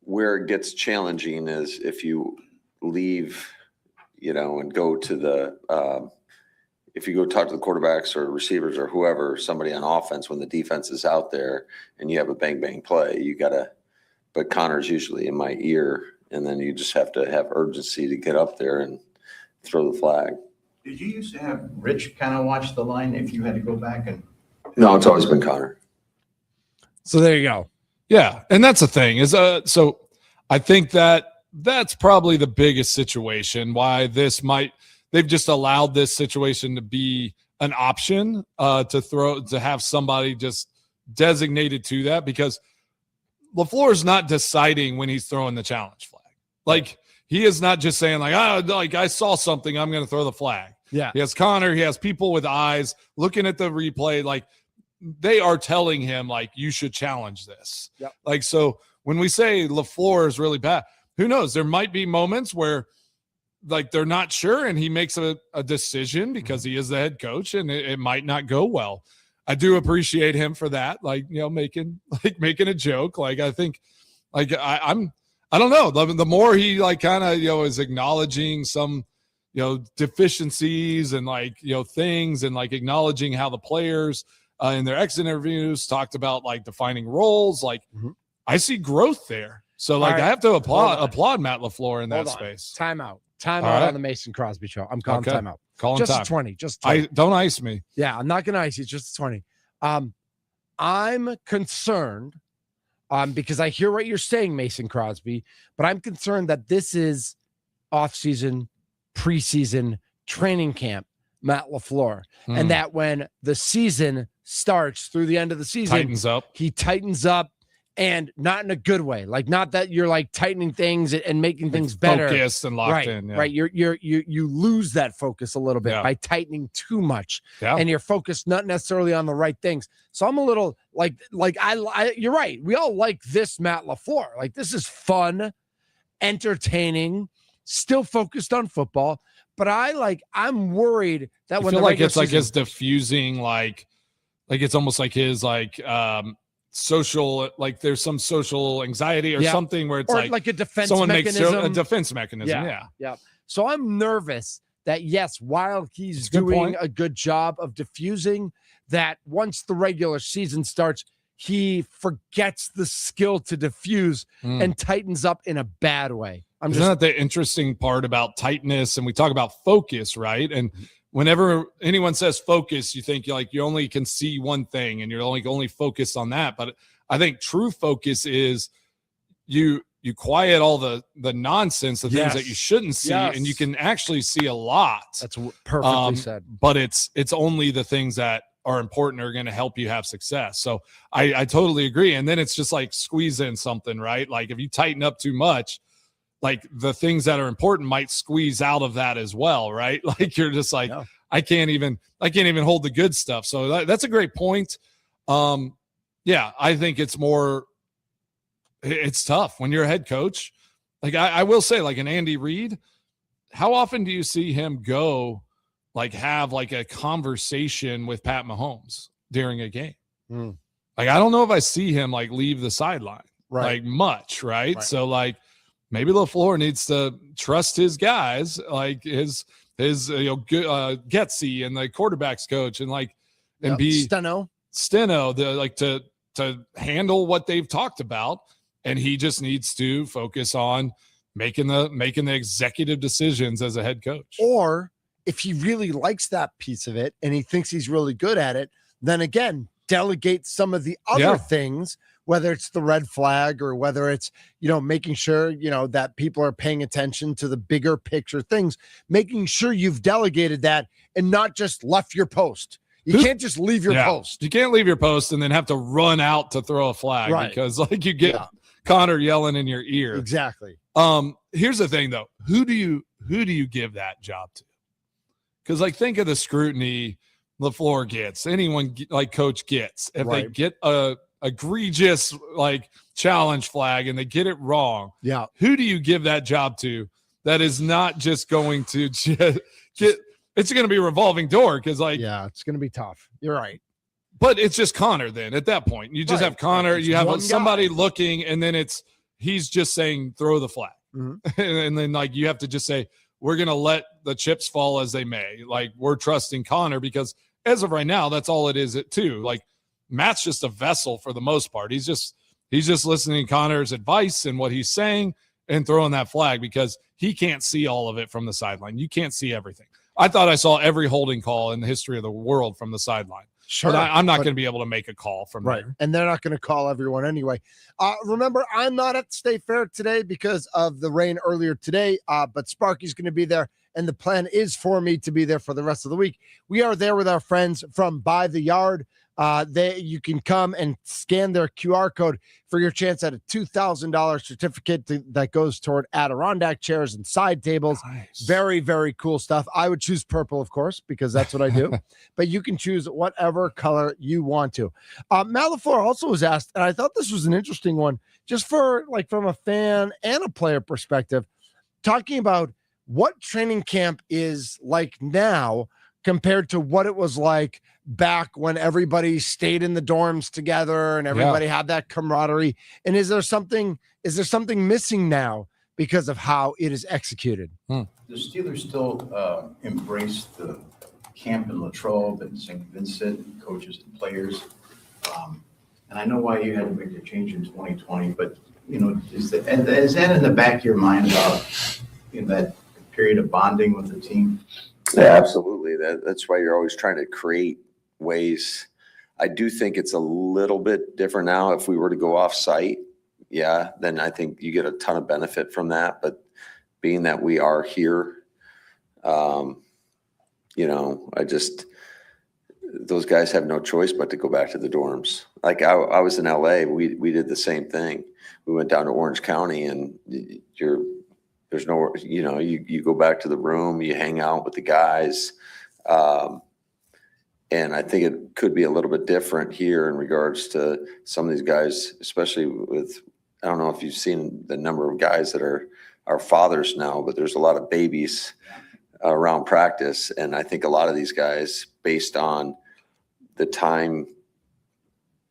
Where it gets challenging is if you leave, and go to the if you go talk to the quarterbacks or receivers or whoever, somebody on offense, when the defense is out there and you have a bang bang play, but Connor's usually in my ear, and then you just have to have urgency to get up there and throw the flag. Did you used to have Rich kind of watch the line if you had to go back and? No, it's always been Connor. So there you go. Yeah, and that's the thing is, so I think that's probably the biggest situation why they've just allowed this situation to be an option to have somebody just designated to that, because LaFleur is not deciding when he's throwing the challenge flag. He is not just saying I saw something, I'm going to throw the flag. Yeah. He has Connor. He has people with eyes looking at the replay. Like, they are telling him, like, you should challenge this. Yep. Like, so when we say LaFleur is really bad, who knows? There might be moments where, like, they're not sure and he makes a decision because he is the head coach and it might not go well. I do appreciate him for that. Like, you know, making a joke. Like, I think, like, I don't know. The more he, like, kind of, you know, is acknowledging some, you know, deficiencies and, like, you know, things, and, like, acknowledging how the players in their exit interviews talked about, like, defining roles. Like, I see growth there. So, like, right. I have to applaud Matt LaFleur in that Hold on. space. Timeout All right. right. on the Mason Crosby Show. I'm calling Okay. timeout. Calling just time. a 20. Just a 20. Don't ice me. Yeah, I'm not going to ice you. Just a 20. I'm concerned because I hear what you're saying, Mason Crosby, but I'm concerned that this is off-season, preseason, training camp, Matt LaFleur, and that when the season starts through the end of the season, he tightens up, and not in a good way. Like, not that you're, like, tightening things and making things better. Focused and locked right, in. Yeah. Right. You lose that focus a little bit by tightening too much. Yeah. And you're focused not necessarily on the right things. So I'm a little like I you're right. We all like this Matt LaFleur. Like, this is fun, entertaining, still focused on football. But I'm worried that when feel the like it's season, like his diffusing, like it's almost like his, like, social, like, there's some social anxiety or something where it's like a defense someone mechanism. makes a defense mechanism. Yeah. So I'm nervous that, yes, while he's doing a good job of diffusing, that once the regular season starts, he forgets the skill to diffuse and tightens up in a bad way. Isn't that the interesting part about tightness? And we talk about focus, right? And whenever anyone says focus, you think you only can see one thing and you're only focused on that. But I think true focus is you quiet all the nonsense, the things that you shouldn't see, and you can actually see a lot. That's perfectly said. But it's only the things that are important are going to help you have success. So I totally agree. And then it's just like squeeze in something, right? Like, if you tighten up too much, like, the things that are important might squeeze out of that as well, right? Like, you're just like, I can't even hold the good stuff. So that's a great point. Yeah, I think it's tough when you're a head coach. Like, I will say, like, an Andy Reid, how often do you see him go, like, have, like, a conversation with Pat Mahomes during a game? Like, I don't know if I see him, like, leave the sideline, like, much, right? So, like, maybe LaFleur needs to trust his guys, like his Getsy and the quarterbacks coach, and be Steno, to handle what they've talked about, and he just needs to focus on making the executive decisions as a head coach. Or if he really likes that piece of it and he thinks he's really good at it, then again, delegate some of the other things, whether it's the red flag or whether it's, making sure, that people are paying attention to the bigger picture things, making sure you've delegated that and not just left your post. You can't just leave your post. You can't leave your post and then have to run out to throw a flag because, like, you get Connor yelling in your ear. Exactly. Here's the thing, though. Who do you give that job to? Because, like, think of the scrutiny LaFleur gets, anyone like coach gets, if they get a egregious, like, challenge flag and they get it wrong. Yeah. Who do you give that job to that is not just going to get it's going to be a revolving door? Because, like, it's going to be tough. You're right. But it's just Connor then at that point. You just have Connor, you have somebody looking, and then he's just saying throw the flag. And then, like, you have to just say, we're going to let the chips fall as they may. Like, we're trusting Connor because as of right now, that's all it is too. Like, Matt's just a vessel for the most part. He's just listening to Connor's advice and what he's saying and throwing that flag because he can't see all of it from the sideline. You can't see everything. I thought I saw every holding call in the history of the world from the sideline. Sure. But I'm not going to be able to make a call from there. And they're not going to call everyone anyway. Remember, I'm not at the State Fair today because of the rain earlier today, but Sparky's going to be there, and the plan is for me to be there for the rest of the week. We are there with our friends from By the Yard. You can come and scan their QR code for your chance at a $2,000 certificate that goes toward Adirondack chairs and side tables. Nice. Very, very cool stuff. I would choose purple, of course, because that's what I do. But you can choose whatever color you want to. Matt LaFleur also was asked, and I thought this was an interesting one, just for like from a fan and a player perspective, talking about what training camp is like now compared to what it was like back when everybody stayed in the dorms together and everybody had that camaraderie. And is there something missing now because of how it is executed? The Steelers still embrace the camp in Latrobe and St. Vincent, coaches and players. And I know why you had to make the change in 2020, but is that in the back of your mind about that period of bonding with the team? Yeah, absolutely. That's why you're always trying to create ways. I do think it's a little bit different now. If we were to go off site, then I think you get a ton of benefit from that. But being that we are here, those guys have no choice but to go back to the dorms. Like I was in LA, we did the same thing. We went down to Orange County, and there's no, you go back to the room, you hang out with the guys. And I think it could be a little bit different here in regards to some of these guys, especially with, I don't know if you've seen the number of guys that are fathers now, but there's a lot of babies around practice. And I think a lot of these guys, based on the time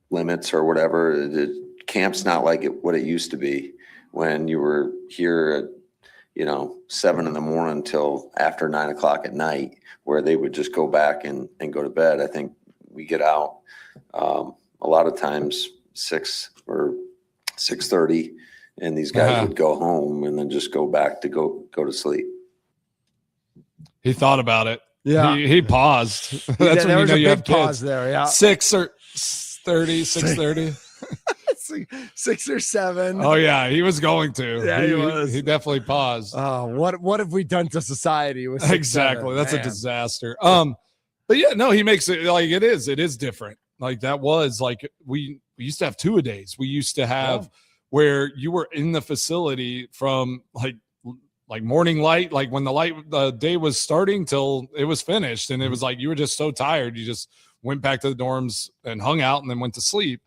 limits or whatever, the camp's not like what it used to be when you were here at 7 a.m. until after 9 o'clock at night, where they would just go back and go to bed. I think we get out a lot of times 6 or 6:30, and these guys would go home and then just go back to go to sleep. He thought about it. Yeah. He paused. That's when you have pause kids. there. Yeah. 6:30. 6 or 7. Oh yeah, he was going to. Yeah, he was. He definitely paused. Oh, what have we done to society with 6, Exactly. 7? That's Man. a disaster. But yeah, no, he makes it like it is different. Like that was like we used to have 2-a-days. We used to have where you were in the facility from like morning light, like when the day was starting till it was finished, and it was like you were just so tired, you just went back to the dorms and hung out and then went to sleep.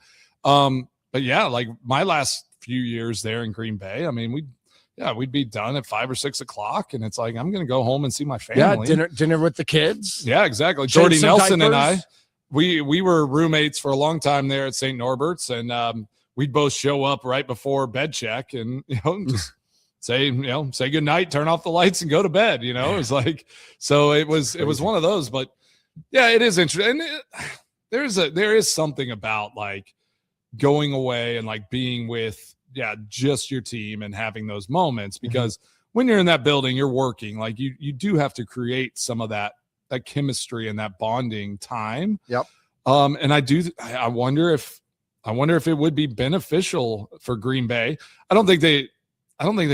But yeah, like my last few years there in Green Bay, I mean, we'd be done at 5 or 6 o'clock, and it's like I'm gonna go home and see my family. Yeah, dinner with the kids. Yeah, exactly. Change Jordy some Nelson and diapers. we were roommates for a long time there at St. Norbert's, and we'd both show up right before bed check, and just say good night, turn off the lights, and go to bed. It was like, so it was one of those. But yeah, it is interesting. And there is something about like going away and like being with just your team and having those moments, because when you're in that building, you're working, like you do have to create some of that chemistry and that bonding time. Yep. And I wonder if it would be beneficial for Green Bay. I don't think they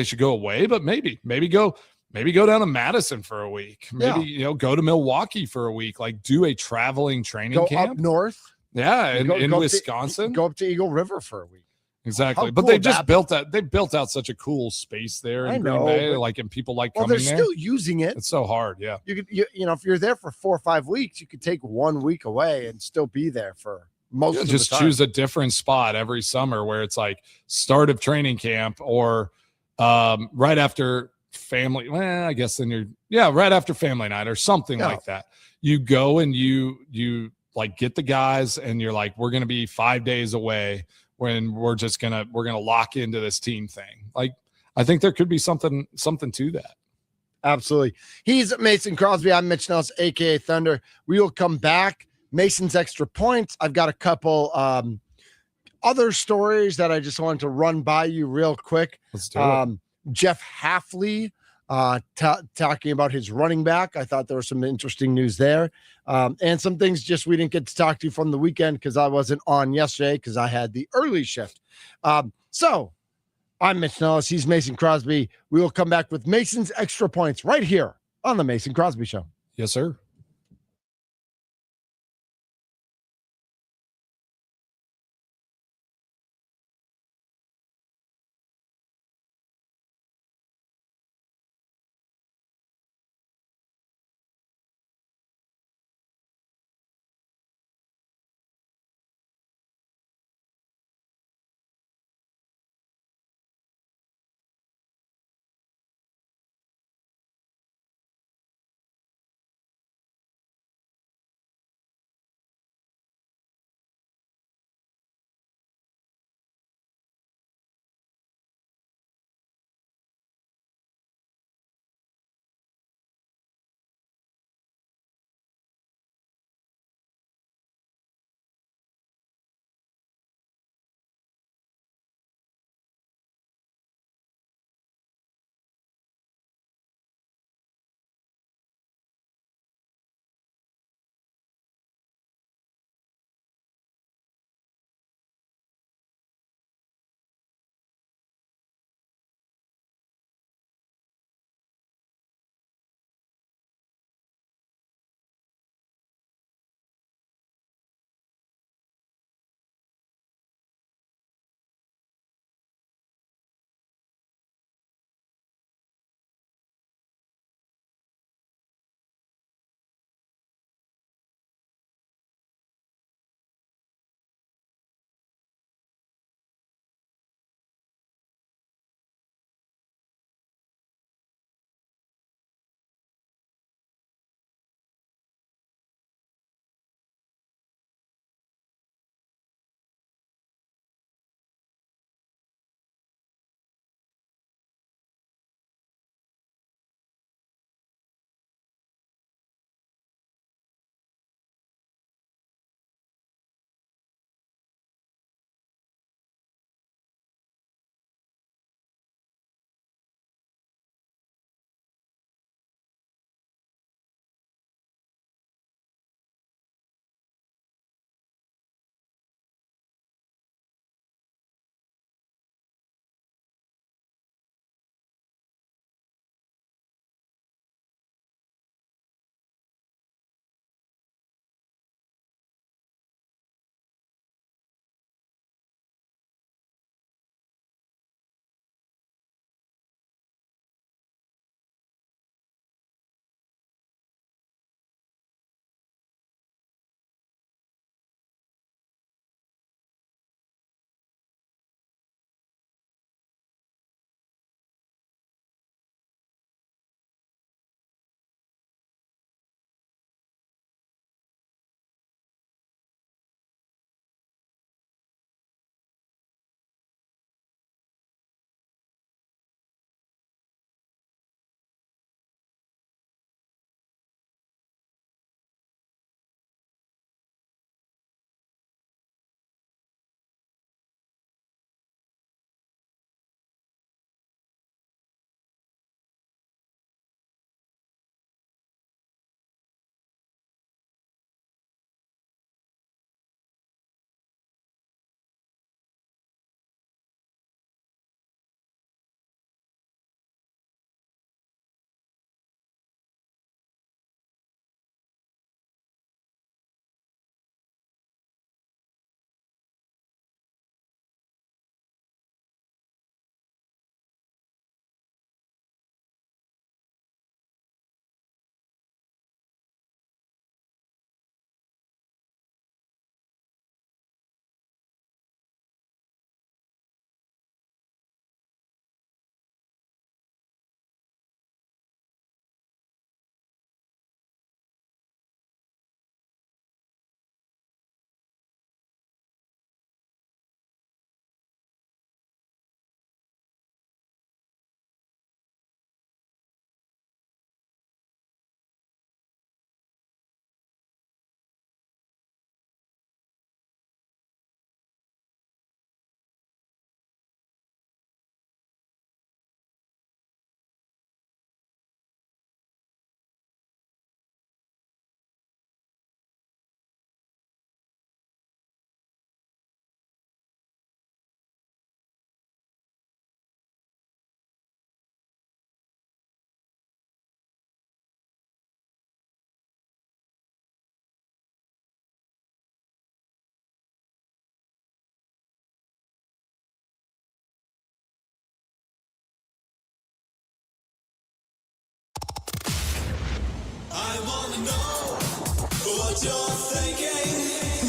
should go away, but maybe go down to Madison for a week. Maybe go to Milwaukee for a week. Like do a traveling training camp up north. Yeah, in go Wisconsin. Go up to Eagle River for a week. Exactly. How But cool they would just that built that. They built out such a cool space there in Green Bay. And people like coming they're there. still using it. It's so hard. Yeah. You could, if you're there for 4 or 5 weeks, you could take 1 week away and still be there for most of just the time. choose a different spot every summer where it's like start of training camp or right after family. Well, I guess then right after family night or something like that. You go and you like get the guys and you're like, we're going to be 5 days away when we're going to lock into this team thing. Like, I think there could be something to that. Absolutely. He's Mason Crosby. I'm Mitch Nellis, AKA Thunder. We will come back. Mason's extra points. I've got a couple other stories that I just wanted to run by you real quick. Let's do it. Jeff Hafley talking about his running back. I thought there was some interesting news there. And some things just we didn't get to talk to you from the weekend because I wasn't on yesterday because I had the early shift. So I'm Mitch Nellis. He's Mason Crosby. We will come back with Mason's extra points right here on the Mason Crosby Show. Yes, sir.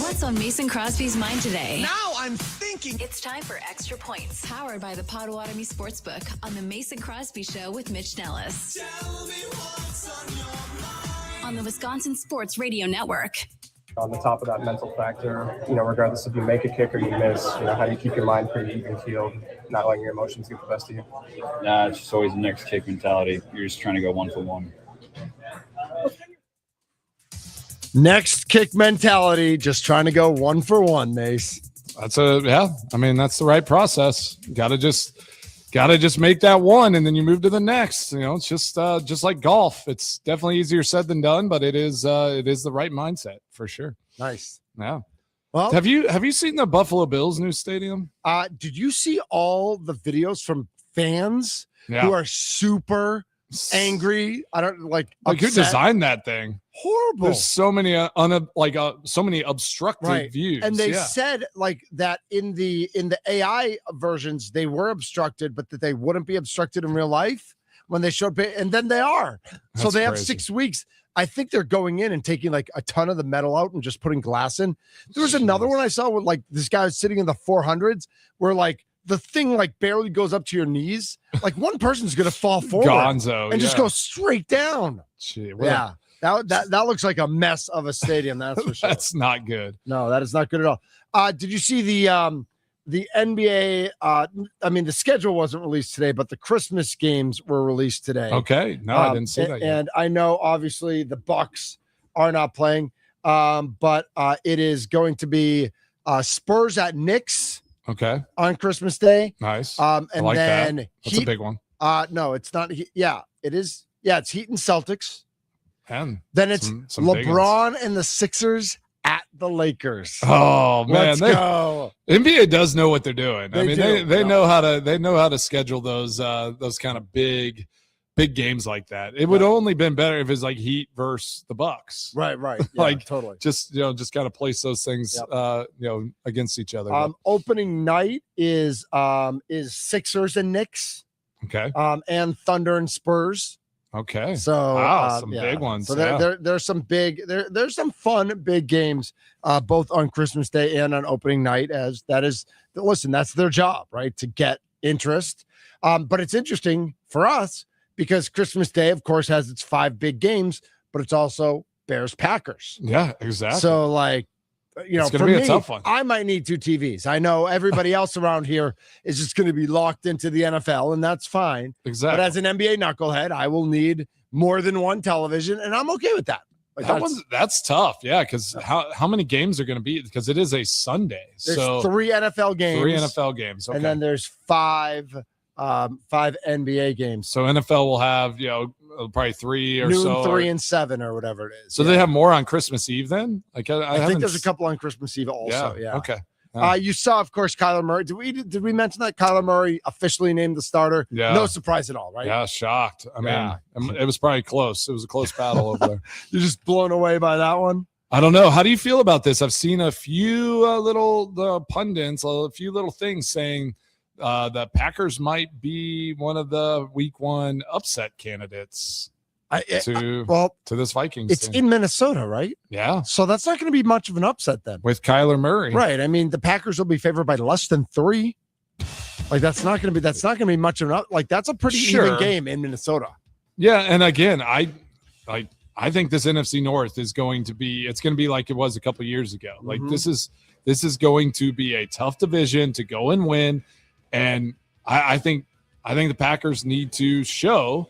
What's on Mason Crosby's mind today? Now I'm thinking. It's time for Extra Points, powered by the Potawatomi Sportsbook on the Mason Crosby Show with Mitch Nellis. Tell me what's on your mind. On the Wisconsin Sports Radio Network. On the top of that mental factor, regardless if you make a kick or you miss, how do you keep your mind pretty even keeled, not letting your emotions get the best of you? Nah, it's just always the next kick mentality. You're just trying to go 1 for 1. Next kick mentality, just trying to go 1 for 1, Mace. That's that's the right process. Gotta just make that one, and then you move to the next. It's just like golf. It's definitely easier said than done, but it is the right mindset for sure. Nice. Yeah. Well, have you seen the Buffalo Bills new stadium? Did you see all the videos from fans who are super angry? I don't like who upset? designed that thing. Horrible. There's so many so many obstructed views, and they said that in the AI versions they were obstructed, but that they wouldn't be obstructed in real life when they showed. And then they are. So they have 6 weeks. I think they're going in and taking a ton of the metal out and just putting glass in. There was another one I saw with this guy was sitting in the 400s where the thing barely goes up to your knees. One person's gonna fall forward, Gonzo, and just go straight down. Gee, That looks like a mess of a stadium. That's for sure. That's not good. No, that is not good at all. Did you see the NBA? The schedule wasn't released today, but the Christmas games were released today. Okay, no, I didn't see that yet. And I know obviously the Bucks are not playing, but it is going to be Spurs at Knicks. Okay. On Christmas Day. Nice. And I like then that. That's a big one. No, it's not. Yeah, it is. Yeah, it's Heat and Celtics. And then it's some big ones. LeBron and the Sixers at the Lakers. Oh man, let's go. NBA does know what they're doing. They know how to schedule those kind of big games like that. It would only been better if it's Heat versus the Bucks. Right. Yeah, totally. Just kind of place those things against each other. Opening night is Sixers and Knicks. Okay. And Thunder and Spurs. Okay. So some big ones. So there's some there's some fun big games both on Christmas Day and on opening night, as that's their job, right? To get interest. But it's interesting for us because Christmas Day, of course, has its 5 big games, but it's also Bears Packers. Yeah, exactly. So it's for be me, a tough one. I might need 2 TVs. I know everybody else around here is just going to be locked into the NFL, and that's fine. Exactly. But as an NBA knucklehead, I will need more than one television, and I'm okay with that. That's tough. Yeah, because how many games are going to be? Because it is a Sunday. There's 3 NFL games. 3 NFL games. Okay. And then there's 5 NBA games. So NFL will have probably 3 or noon, so. 3 and 7 or whatever it is. So they have more on Christmas Eve then? I think there's a couple on Christmas Eve also. Yeah. Okay. You saw, of course, Kyler Murray. Did we mention that Kyler Murray officially named the starter? Yeah. No surprise at all, right? Yeah, shocked. I mean, it was probably close. It was a close battle over there. You're just blown away by that one? I don't know. How do you feel about this? I've seen a few the pundits, a few little things saying the Packers might be one of the week 1 upset candidates to this Vikings it's team. In Minnesota, right? Yeah. So that's not going to be much of an upset then. With Kyler Murray. Right. I mean, the Packers will be favored by less than 3. That's not going to be much of an that's a pretty even game in Minnesota. Yeah, and again, I think this NFC North is going to be like it was a couple years ago. Mm-hmm. This is going to be a tough division to go and win. And I think the Packers need to show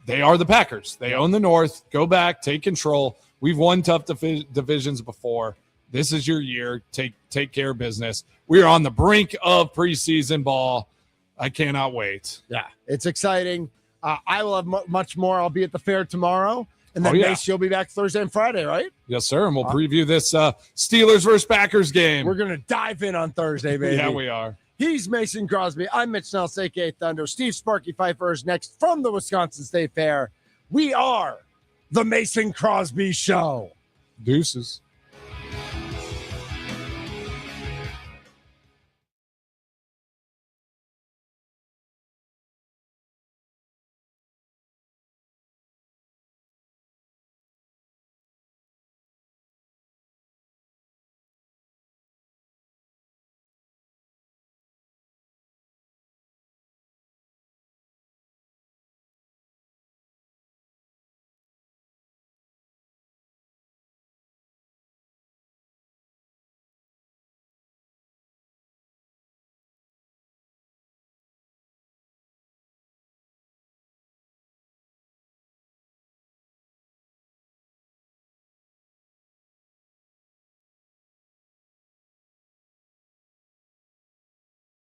they are the Packers. They own the North. Go back, take control. We've won tough divisions before. This is your year. Take care of business. We are on the brink of preseason ball. I cannot wait. Yeah, it's exciting. I will have much more. I'll be at the fair tomorrow. And then Mace, you'll be back Thursday and Friday, right? Yes, sir. And we'll preview this Steelers versus Packers game. We're going to dive in on Thursday, baby. Yeah, we are. He's Mason Crosby. I'm Mitch Nellis, a.k.a. Thunder. Steve Sparky Pfeiffer is next from the Wisconsin State Fair. We are the Mason Crosby Show. Deuces.